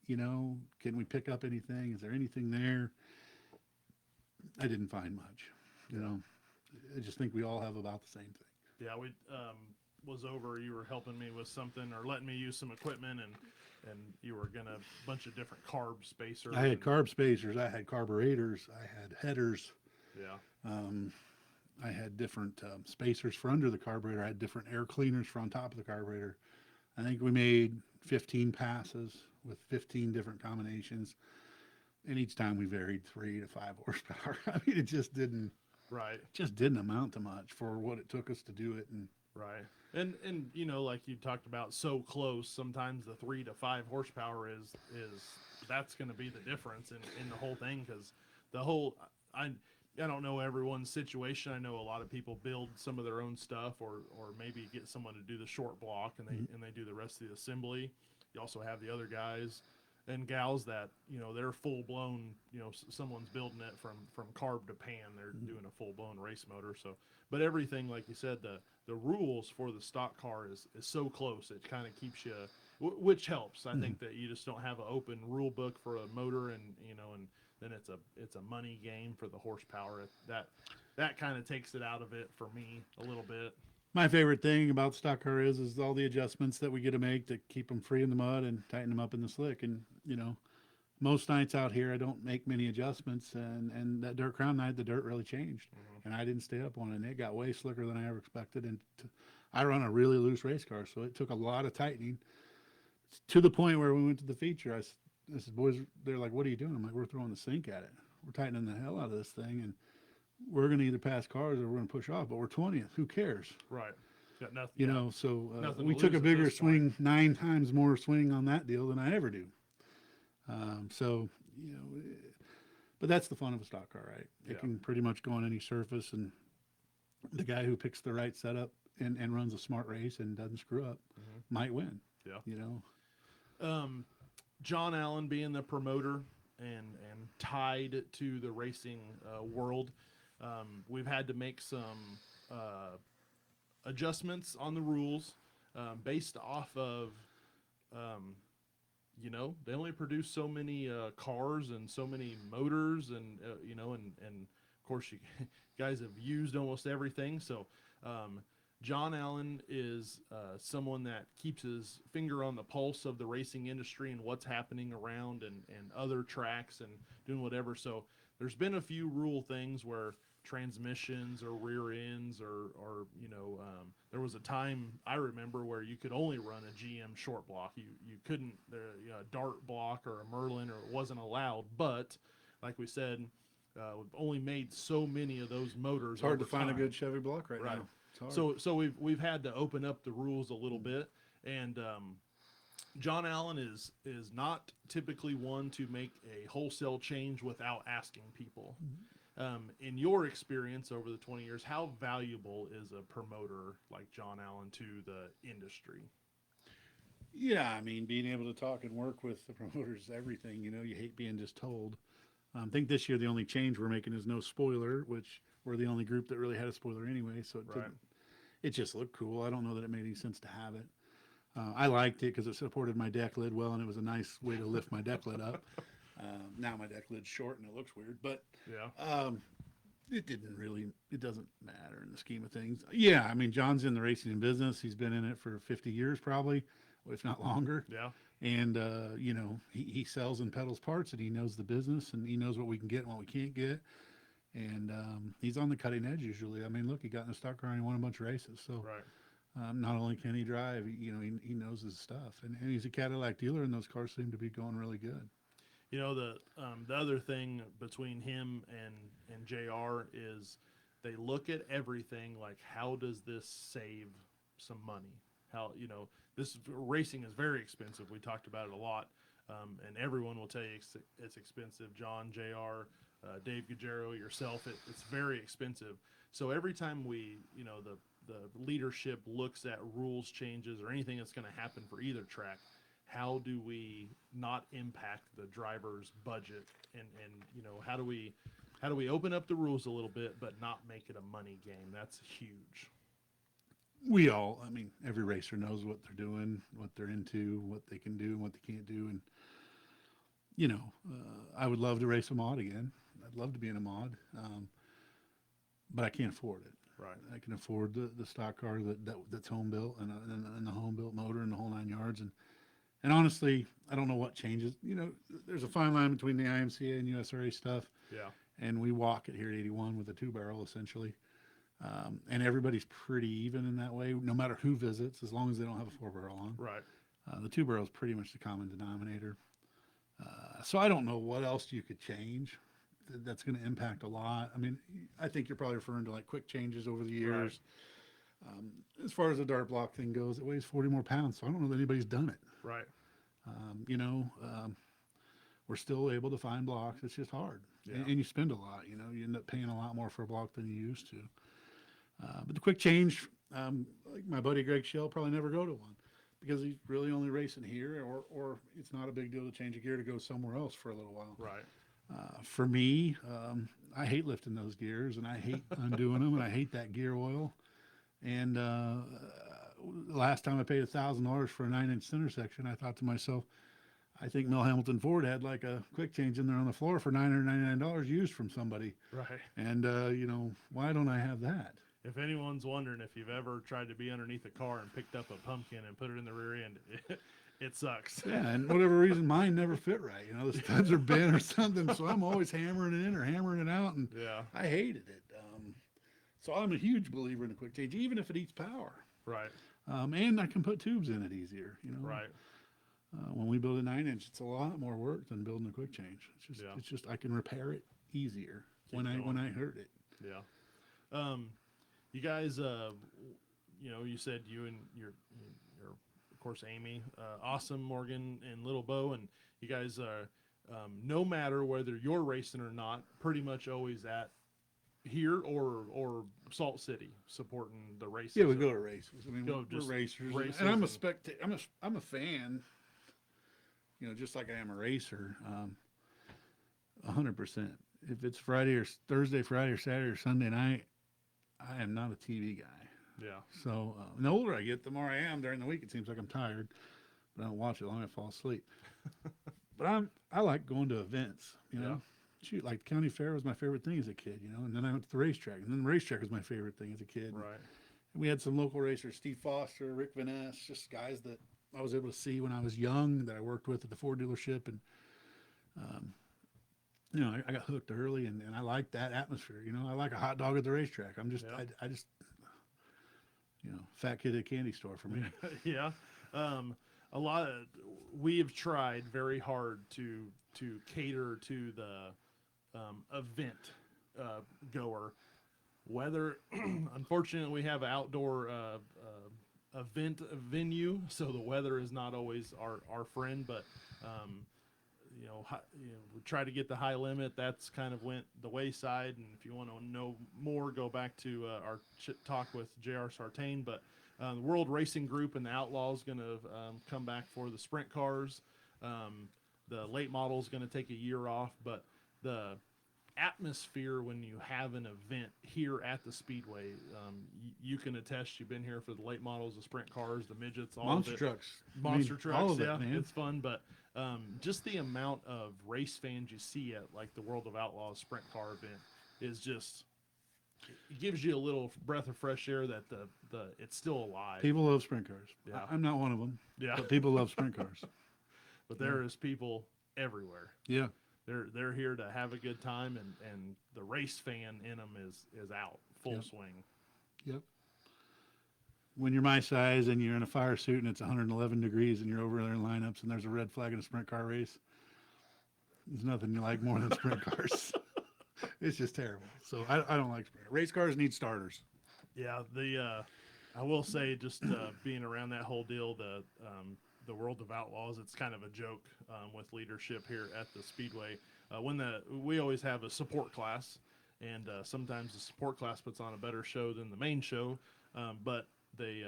Can we pick up anything? Is there anything there? I didn't find much. I just think we all have about the same thing. Yeah, we was over. You were helping me with something or letting me use some equipment, and you were gonna bunch of different carb spacers. I had carb spacers. I had carburetors. I had headers. Yeah. I had different spacers for under the carburetor. I had different air cleaners for on top of the carburetor. I think we made 15 passes with 15 different combinations. And each time we varied 3 to 5 horsepower. I mean, it just didn't amount to much for what it took us to do it. And right. And like you talked about, so close. Sometimes the 3 to 5 horsepower is that's going to be the difference in the whole thing, because the whole I don't know everyone's situation. I know a lot of people build some of their own stuff, or maybe get someone to do the short block, and they do the rest of the assembly. You also have the other guys and gals that, they're full blown, someone's building it from carb to pan. They're doing a full blown race motor. So, but everything, like you said, the rules for the stock car is so close. It kind of keeps you, which helps. I think that you just don't have an open rule book for a motor, and then it's a money game for the horsepower. That kind of takes it out of it for me a little bit. My favorite thing about stock car is all the adjustments that we get to make to keep them free in the mud and tighten them up in the slick. And most nights out here, I don't make many adjustments. And that dirt crown night, the dirt really changed, and I didn't stay up on it. And it got way slicker than I ever expected. And I run a really loose race car, so it took a lot of tightening to the point where we went to the feature. I said, boys, they're like, "What are you doing?" I'm like, "We're throwing the sink at it. We're tightening the hell out of this thing, and we're going to either pass cars or we're going to push off, but we're 20th. Who cares?" Right. Got nothing. So Nothing we to took lose a at bigger this point. swing, 9 times more swing on that deal than I ever do. So, but that's the fun of a stock car, right? It Yeah. can pretty much go on any surface, and the guy who picks the right setup and runs a smart race and doesn't screw up might win. Yeah. John Allen being the promoter and tied to the racing world, we've had to make some adjustments on the rules based off of, they only produce so many cars and so many motors, and and of course you guys have used almost everything. So John Allen is someone that keeps his finger on the pulse of the racing industry and what's happening around and other tracks and doing whatever. So there's been a few rule things where transmissions or rear ends or there was a time I remember where you could only run a GM short block. You couldn't a dart block or a Merlin, or it wasn't allowed. But like we said, we've only made so many of those motors. It's hard to find time. a good Chevy block right now. So we've had to open up the rules a little bit, and John Allen is not typically one to make a wholesale change without asking people. In your experience over the 20 years, how valuable is a promoter like John Allen to the industry? Yeah, I mean, being able to talk and work with the promoters is everything. You hate being just told. I think this year the only change we're making is no spoiler, which we're the only group that really had a spoiler anyway. So it just looked cool. I don't know that it made any sense to have it. I liked it because it supported my deck lid well, and it was a nice way to lift my deck lid up. Now my deck lid's short and it looks weird, but Yeah. It doesn't matter in the scheme of things. Yeah, I mean, John's in the racing and business. He's been in it for 50 years probably, if not longer. Yeah. And, he sells and peddles parts, and he knows the business, and he knows what we can get and what we can't get. And he's on the cutting edge usually. I mean, look, he got in a stock car and he won a bunch of races. So Right. not only can he drive, he knows his stuff. And he's a Cadillac dealer, and those cars seem to be going really good. The other thing between him and JR is they look at everything like, how does this save some money? How this racing is very expensive. We talked about it a lot, and everyone will tell you it's expensive. John, JR, Dave Guerrero, yourself, it's very expensive. So every time the leadership looks at rules changes or anything that's going to happen for either track, how do we not impact the driver's budget, and how do we open up the rules a little bit but not make it a money game? That's huge. I mean, every racer knows what they're doing, what they're into, what they can do and what they can't do. And, I would love to race a mod again. I'd love to be in a mod, but I can't afford it. Right. I can afford the stock car that's home built and the home built motor and the whole 9 yards. And honestly, I don't know what changes. There's a fine line between the IMCA and USRA stuff. Yeah. And we walk it here at 81 with a 2-barrel essentially. And everybody's pretty even in that way, no matter who visits, as long as they don't have a 4-barrel on. Right. The 2-barrel is pretty much the common denominator. So I don't know what else you could change that's going to impact a lot. I mean, I think you're probably referring to like quick changes over the years. Right. As far as the dart block thing goes, it weighs 40 more pounds, so I don't know that anybody's done it. Right. We're still able to find blocks. It's just hard. Yeah. And you spend a lot. You end up paying a lot more for a block than you used to. But the quick change, like my buddy Greg Shell, probably never go to one. because he's really only racing here, or it's not a big deal to change a gear to go somewhere else for a little while. Right. For me, I hate lifting those gears, and I hate undoing them, and I hate that gear oil. And last time I paid $1,000 for a 9-inch center section, I thought to myself, I think Mel Hamilton Ford had like a quick change in there on the floor for $999 used from somebody. Right. And why don't I have that? If anyone's wondering if you've ever tried to be underneath a car and picked up a pumpkin and put it in the rear end, it sucks. Yeah, and whatever reason, mine never fit right. The studs are bent or something, so I'm always hammering it in or hammering it out, and Yeah. I hated it. So I'm a huge believer in a quick change, even if it eats power. Right. And I can put tubes in it easier. Right. When we build a 9-inch, it's a lot more work than building a quick change. It's just I can repair it easier when I hurt it. Yeah. You guys, you said you and your of course Amy, Awesome, Morgan, and Little Beau, and you guys are no matter whether you're racing or not, pretty much always at here or Salt City supporting the races. Yeah, we go to races. I mean, Go we're just racers, races and I'm a and- spectator. I'm a fan. Just like I am a racer. 100%. If it's Friday or Thursday, Friday or Saturday or Sunday night, I am not a TV guy. Yeah. So the older I get, the more I am. During the week, it seems like I'm tired, but I don't watch it long. I fall asleep. But I like going to events. Yeah. Shoot, like the county fair was my favorite thing as a kid. And then I went to the racetrack, and then the racetrack was my favorite thing as a kid. Right. And we had some local racers: Steve Foster, Rick Van Ness, just guys that I was able to see when I was young, that I worked with at the Ford dealership, and I got hooked early, and I like that atmosphere. I like a hot dog at the racetrack. I'm just, Yeah. I just, fat kid at a candy store for me. Yeah. A lot of we have tried very hard to cater to the event goer. Whether unfortunately we have an outdoor event venue, so the weather is not always our friend, but we try to get the high limit. That's kind of went the wayside. And if you want to know more, go back to our talk with J.R. Sartain. But the World Racing Group and the Outlaws going to come back for the sprint cars. The late model is going to take a year off, but the atmosphere when you have an event here at the Speedway, you can attest. You've been here for the late models, the sprint cars, the midgets, all Monster of it. trucks. Monster trucks, all of yeah, it, man. it's fun. But just the amount of race fans you see at like the World of Outlaws sprint car event is just, it gives you a little breath of fresh air that the it's still alive. People love sprint cars. Yeah. I'm not one of them. Yeah. But people love sprint cars. But there is people everywhere. Yeah. They're here to have a good time, and the race fan in them is out full Yep. swing. Yep. When you're my size and you're in a fire suit and it's 111 degrees and you're over there in lineups and there's a red flag in a sprint car race, there's nothing you like more than sprint cars. It's just terrible. So I don't like sprint. Race cars need starters. Yeah, I will say just being around that whole deal, the World of Outlaws, it's kind of a joke with leadership here at the Speedway. We always have a support class, and sometimes the support class puts on a better show than the main show, but they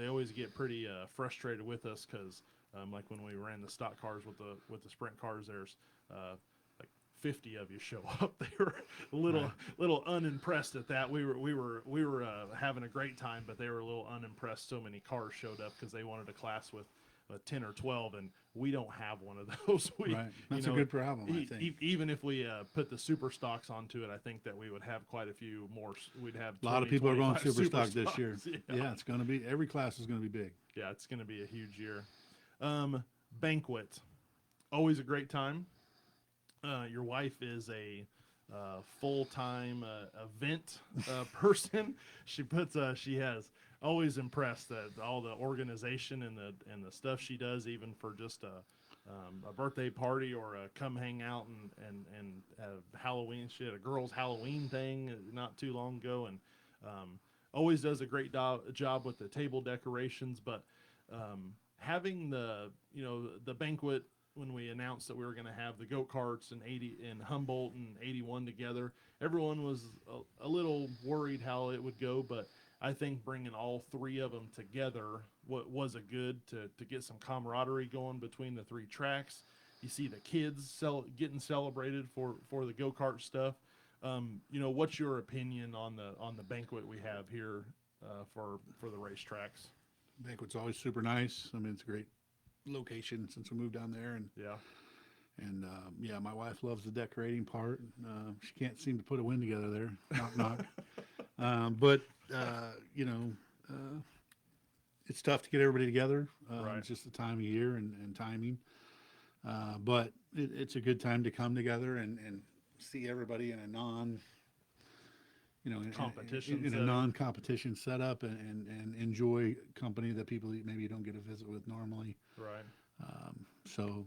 always get pretty frustrated with us because like when we ran the stock cars with the sprint cars, there's like 50 of you show up. They were a little unimpressed at that. We were having a great time, but they were a little unimpressed. So many cars showed up because they wanted a class with 10 or 12, and we don't have one of those. Right. That's a good problem, I think. Even if we put the super stocks onto it, I think that we would have quite a few more. We'd have A lot of 20, people are going 25 super stock this year. stocks. Yeah, it's going to be, every class is going to be big. Yeah, it's going to be a huge year. Banquet, always a great time. Your wife is a full-time event person. She has always impressed that all the organization and the stuff she does, even for just a birthday party or a come hang out and have Halloween. She had a girls' Halloween thing not too long ago, and always does a great job with the table decorations. But having the banquet, when we announced that we were going to have the go-karts and Humboldt and 81 together, everyone was a little worried how it would go, but I think bringing all three of them together was a good to get some camaraderie going between the three tracks. You see the kids getting celebrated for the go kart stuff. What's your opinion on the banquet we have here for the racetracks? Banquet's always super nice. I mean, it's a great location since we moved down there, Yeah, and yeah, my wife loves the decorating part. She can't seem to put a win together there. Knock knock. But you know, it's tough to get everybody together. right. It's just the time of year and timing. But it's a good time to come together and see everybody in a Competition in a setting. non-competition setup and enjoy company that people maybe you don't get to visit with normally. Right. So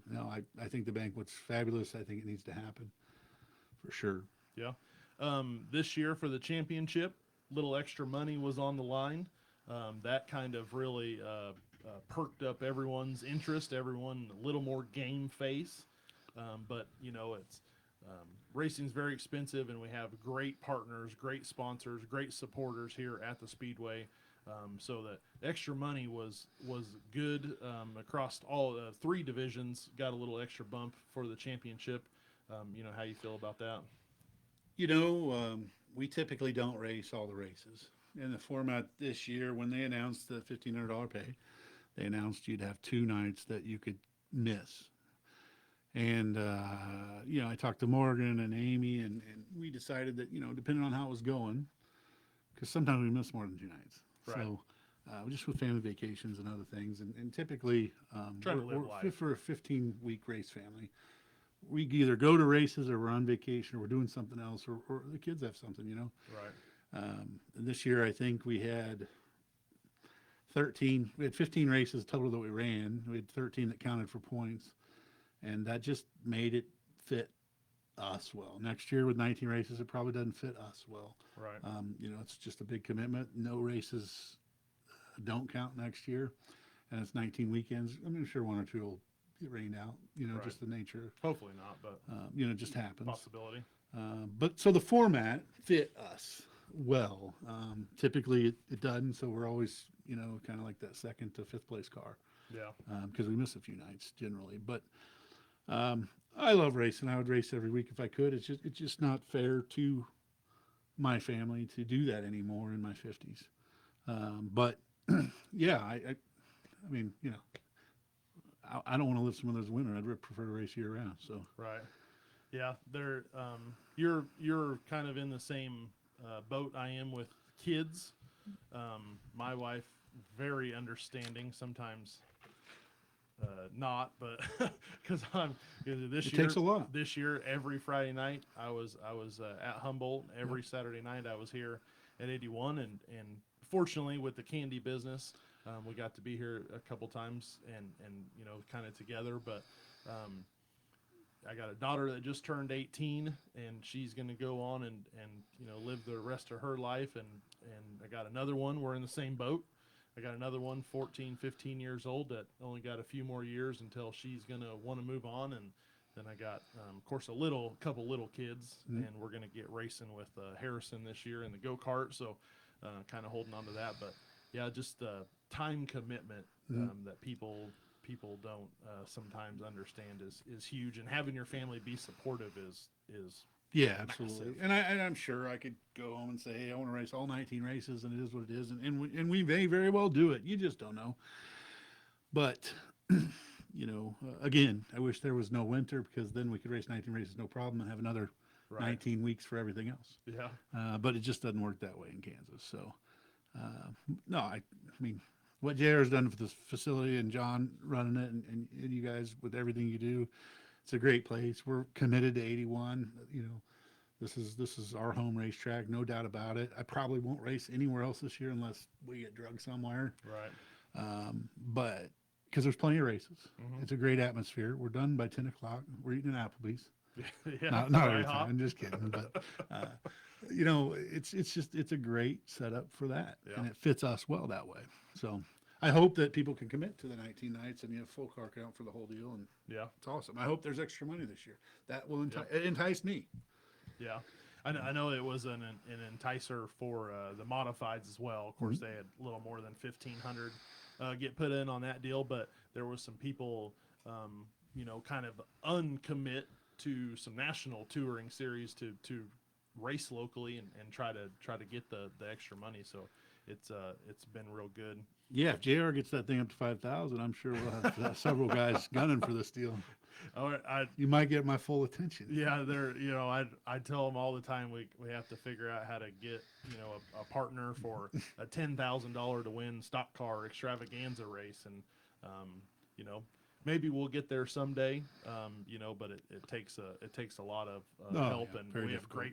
I think the banquet's fabulous. I think it needs to happen for sure. Yeah. This year for the championship, little extra money was on the line. That kind of really perked up everyone's interest. Everyone a little more game face. But it's racing's very expensive, and we have great partners, great sponsors, great supporters here at the Speedway. So the extra money was good across all three divisions. Got a little extra bump for the championship. How you feel about that? We typically don't race all the races. In the format this year, when they announced the $1,500 pay, they announced you'd have 2 nights that you could miss. And, I talked to Morgan and Amy, and we decided that, depending on how it was going, because sometimes we miss more than 2 nights. Right. So, just with family vacations and other things. And typically, Trying to live we're life. for a 15-week race family. We either go to races or we're on vacation or we're doing something else or the kids have something, Right. And this year, I think we had 15 races total that we ran. We had 13 that counted for points. And that just made it fit us well. Next year with 19 races, it probably doesn't fit us well. Right. It's just a big commitment. No races don't count next year. And it's 19 weekends. I'm sure one or two will get rained out, Right. just the nature, Hopefully not, but it just happens. possibility. But so the format fit us well. Typically it doesn't. So we're always, kind of like that second to fifth place car. Yeah. Because we miss a few nights generally. But I love racing. I would race every week if I could. It's just not fair to my family to do that anymore in my 50s. But yeah, I mean, I don't want to live some other's winter. I'd prefer to race year round. So Right. Yeah, they're you're kind of in the same boat I am with kids. My wife very understanding. Sometimes not, but because it takes a lot. This year, every Friday night I was at Humboldt. Every Saturday night I was here at 81, and fortunately with the candy business, we got to be here a couple times and kind of together. But I got a daughter that just turned 18, and she's going to go on and live the rest of her life. And I got another one. We're in the same boat. I got another one, 14, 15 years old, that only got a few more years until she's going to want to move on. And then I got, of course, couple little kids, and we're going to get racing with Harrison this year in the go-kart. So kind of holding on to that. But, yeah, just the time commitment that people don't sometimes understand is huge. And having your family be supportive is Yeah, absolutely. massive. And I'm sure I could go home and say, hey, I want to race all 19 races, and it is what it is. And we may very well do it. You just don't know. But, again, I wish there was no winter, because then we could race 19 races no problem and have another Right. 19 weeks for everything else. Yeah. But it just doesn't work that way in Kansas. So, no, I mean, what JR's done for this facility and John running it and you guys with everything you do, it's a great place. We're committed to 81. This is our home racetrack, no doubt about it. I probably won't race anywhere else this year unless we get drugged somewhere. Right. But because there's plenty of races, Mhm. it's a great atmosphere. We're done by 10 o'clock. We're eating at Applebee's. Yeah. Not Right, every time. I'm just kidding. But it's a great setup for that, Yeah. and it fits us well that way. So I hope that people can commit to the 19 nights and you have full car count for the whole deal, and Yeah. it's awesome. I hope there's extra money this year. That will entice me. Yeah. I know it was an enticer for the modifieds as well. Of course, they had a little more than 1,500 get put in on that deal, but there was some people, kind of uncommit to some national touring series to race locally and try to get the extra money. So it's been real good. Yeah, if JR gets that thing up to 5,000, I'm sure we'll have several guys gunning for this deal. Oh, You might get my full attention. yeah, I tell them all the time we have to figure out how to get a partner for a $10,000 to win stock car extravaganza race, and um, you know maybe we'll get there someday. But it takes a lot of Oh, help, yeah, and very we have difficult.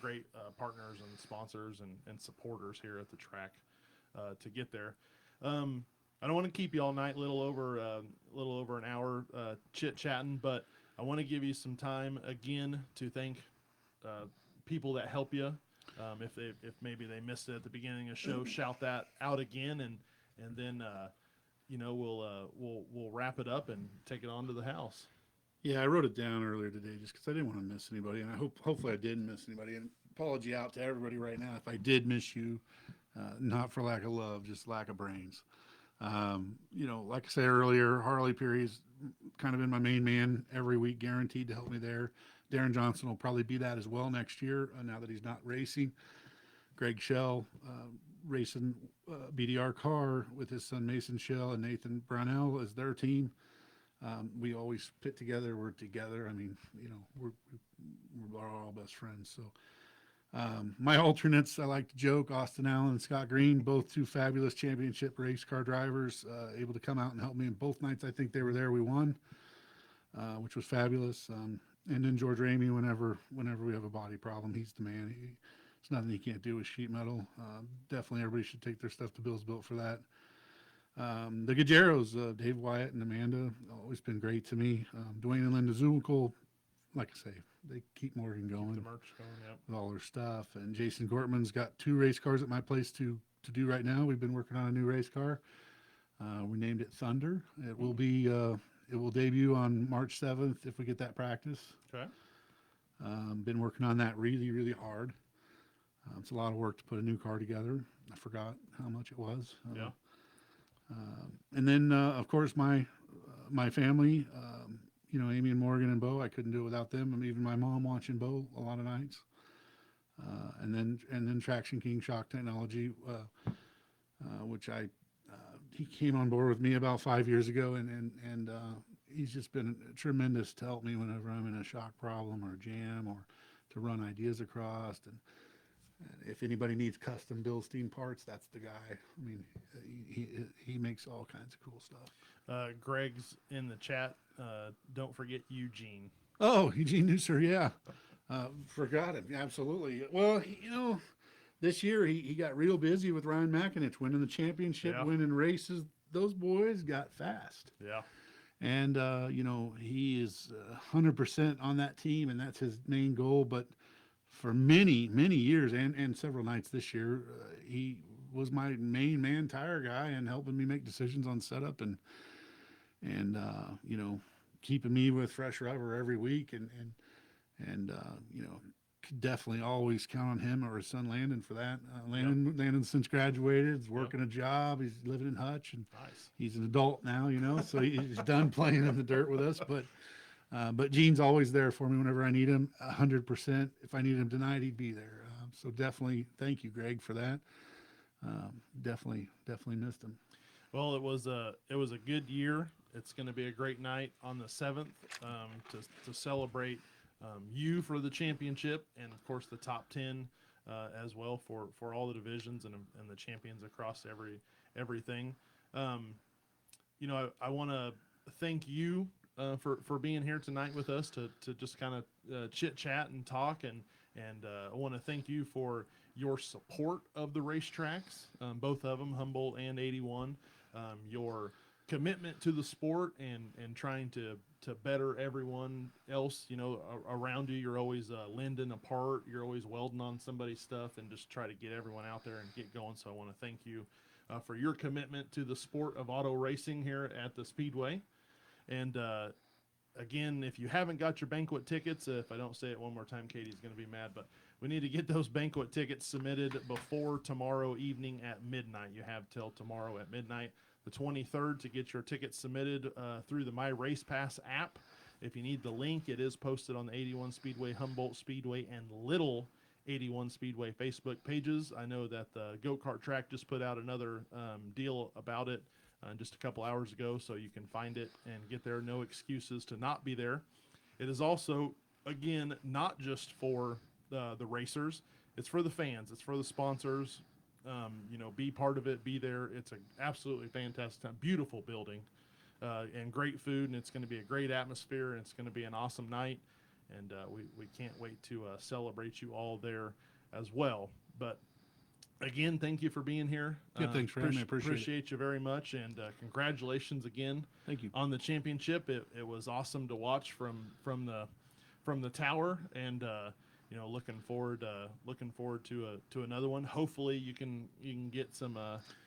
great partners and sponsors and supporters here at the track to get there. Um, I don't want to keep you all night, little over an hour chit chatting, but I want to give you some time again to thank uh, people that help you. If maybe they missed it at the beginning of the show, shout that out again, and then we'll wrap it up and take it on to the house. Yeah, I wrote it down earlier today just because I didn't want to miss anybody, and hopefully I didn't miss anybody. And apology out to everybody right now if I did miss you, not for lack of love, just lack of brains. Like I said earlier, Harley Perry's kind of been my main man every week, guaranteed to help me there. Darren Johnson will probably be that as well next year now that he's not racing. Greg Shell racing BDR car with his son Mason Shell and Nathan Brownell as their team. We always pit together. We're together. I mean, we're all best friends. So my alternates, I like to joke, Austin Allen and Scott Green, both two fabulous championship race car drivers, able to come out and help me in both nights. I think they were there. We won, which was fabulous. And then George Ramey, whenever we have a body problem, he's the man. It's nothing he can't do with sheet metal. Definitely everybody should take their stuff to Bill's Built for that. The Gajeros, Dave Wyatt and Amanda, always been great to me. Dwayne and Linda Zulical, like I say, they keep Morgan going The merch going, yep. with all their stuff. And Jason Gortman's got 2 race cars at my place to do right now. We've been working on a new race car. We named it Thunder. It will debut on March 7th if we get that practice. Okay. Been working on that really, really hard. It's a lot of work to put a new car together. I forgot how much it was. Yeah. And then, of course, my family, Amy and Morgan and Beau, I couldn't do it without them. And even my mom watching Beau a lot of nights. And then Traction King Shock Technology, which he came on board with me about 5 years ago, and he's just been tremendous to help me whenever I'm in a shock problem or a jam or to run ideas across. And if anybody needs custom Bilstein parts, that's the guy. I mean, he makes all kinds of cool stuff. Greg's in the chat. Don't forget Eugene. Oh, Eugene Newser, yeah. Forgot him. Absolutely. Well, this year he got real busy with Ryan McInich winning the championship, Yeah. winning races. Those boys got fast. Yeah. And, he is 100% on that team, and that's his main goal. But for many, many years and several nights this year, he was my main man tire guy and helping me make decisions on setup and keeping me with fresh rubber every week. And definitely always count on him or his son Landon for that. Landon since graduated, is working a job. He's living in Hutch, and Nice. he's an adult now, so he's done playing in the dirt with us. But Gene's always there for me whenever I need him, 100%. If I need him tonight, he'd be there. So definitely, thank you, Greg, for that. Definitely missed him. Well, it was a good year. It's going to be a great night on the 7th to celebrate you for the championship, and of course the top 10 as well for all the divisions and the champions across everything. I want to thank you for being here tonight with us to just kind of chit chat and talk, and I want to thank you for your support of the racetracks, both of them, Humboldt and 81, your commitment to the sport and trying to better everyone else, around you. You're always lending a part. You're always welding on somebody's stuff and just try to get everyone out there and get going. So I want to thank you for your commitment to the sport of auto racing here at the Speedway. And again, if you haven't got your banquet tickets, if I don't say it one more time, Katie's going to be mad, but we need to get those banquet tickets submitted before tomorrow evening at midnight. You have till tomorrow at midnight, the 23rd, to get your tickets submitted through the My Race Pass app. If you need the link, it is posted on the 81 Speedway, Humboldt Speedway, and Little 81 Speedway Facebook pages. I know that the go-kart track just put out another deal about it just a couple hours ago, so you can find it and get there. No excuses to not be there. It is also, again, not just for the racers. It's for the fans. It's for the sponsors. Be part of it. Be there. It's an absolutely fantastic time. Beautiful building and great food, and it's going to be a great atmosphere, and it's going to be an awesome night. And we can't wait to celebrate you all there as well. But again, thank you for being here. Yeah, thanks for having me. I appreciate it. You very much, and congratulations again. Thank you. On the championship. It was awesome to watch from the tower, and looking forward to another one. Hopefully you can get some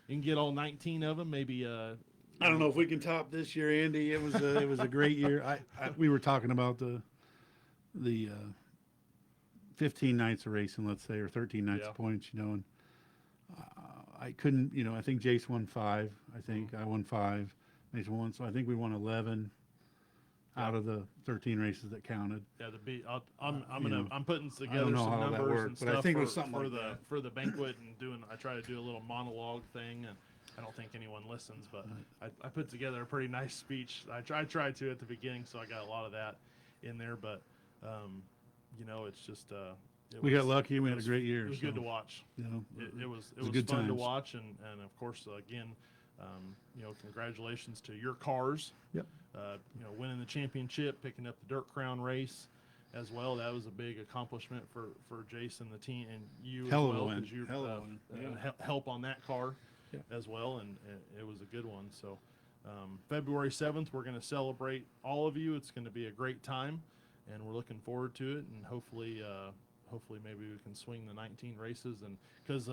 you can get all 19 of them. Maybe I don't know if we can top this year, Andy. It was a great year. We were talking about the 15 nights of racing, let's say, or 13 nights of points, and I couldn't, I think Jace won 5. I think I won 5. Mason won, so I think we won 11 out of the 13 races that counted. Yeah, I'm putting together know some how that numbers worked, and but I stuff think it was something for like the that. for the banquet, and I try to do a little monologue thing, and I don't think anyone listens, but I put together a pretty nice speech. I tried to at the beginning, so I got a lot of that in there, but it's just We got lucky and we had a great year. It was good to watch. It was good fun to times. watch, and of course, again, congratulations to your cars. Yep. Winning the championship, picking up the Dirt Crown race as well. That was a big accomplishment for Jason, the team, and you Hell as of a well, win. 'cause you Hell of a win. Yeah. help on that car as well, and it was a good one. So February 7th, we're going to celebrate all of you. It's going to be a great time, and we're looking forward to it, and hopefully maybe we can swing the 19 races, and because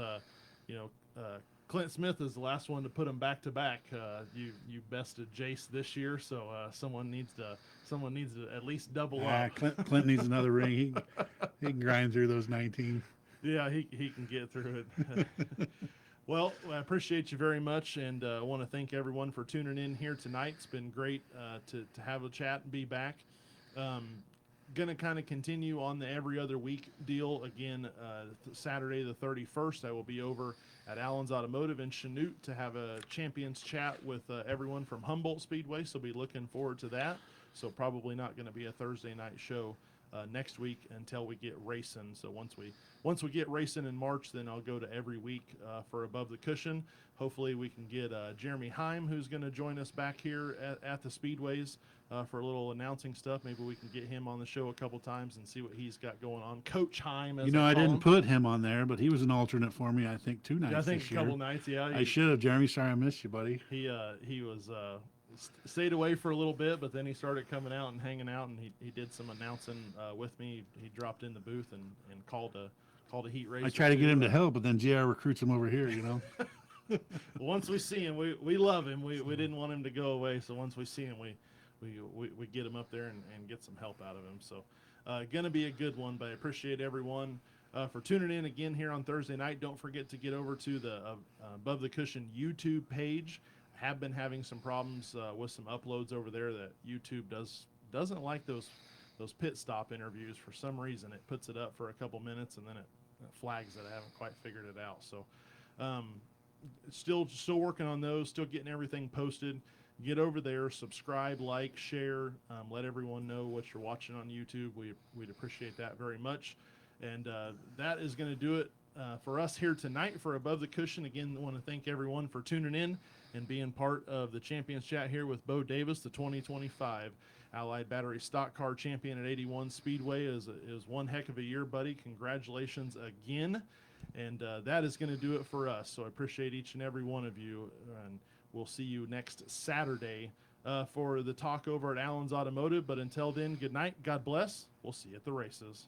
Clint Smith is the last one to put them back to back. You bested Jace this year, so someone needs to at least double up. Clint needs another ring. He can grind through those 19. Yeah, he can get through it. Well, I appreciate you very much, and I want to thank everyone for tuning in here tonight. It's been great to have a chat and be back. Going to kind of continue on the every other week deal. Again, Saturday the 31st, I will be over at Allen's Automotive in Chanute to have a champions chat with everyone from Humboldt Speedway, so be looking forward to that. So probably not going to be a Thursday night show next week until we get racing. So once we get racing in March, then I'll go to every week for Above the Cushion. Hopefully we can get Jeremy Heim, who's going to join us back here at the Speedways for a little announcing stuff. Maybe we can get him on the show a couple times and see what he's got going on. Coach Heim, as I call didn't him. put him on there, but he was an alternate for me, I think, 2 nights I think this a year. couple nights, yeah. I should have. Jeremy, sorry I missed you, buddy. He was stayed away for a little bit, but then he started coming out and hanging out, and he did some announcing with me. He dropped in the booth and called a heat race. I tried to get him to help, but then JR recruits him over here, Once we see him, we love him. We didn't want him to go away, so once we see him, we get him up there and get some help out of him. So going to be a good one, but I appreciate everyone for tuning in again here on Thursday night. Don't forget to get over to the Above the Cushion YouTube page. Have been having some problems with some uploads over there that YouTube doesn't like those pit stop interviews for some reason. It puts it up for a couple minutes and then it flags it. I haven't quite figured it out. So still working on those, still getting everything posted. Get over there, subscribe, like, share, let everyone know what you're watching on YouTube. We'd appreciate that very much. And that is going to do it for us here tonight for Above the Cushion. Again, I want to thank everyone for tuning in and being part of the Champions Chat here with Beau Davis, the 2025 Allied Battery Stock Car Champion at 81 Speedway. Is one heck of a year, buddy. Congratulations again. And that is going to do it for us. So I appreciate each and every one of you. And we'll see you next Saturday for the talk over at Allen's Automotive. But until then, good night. God bless. We'll see you at the races.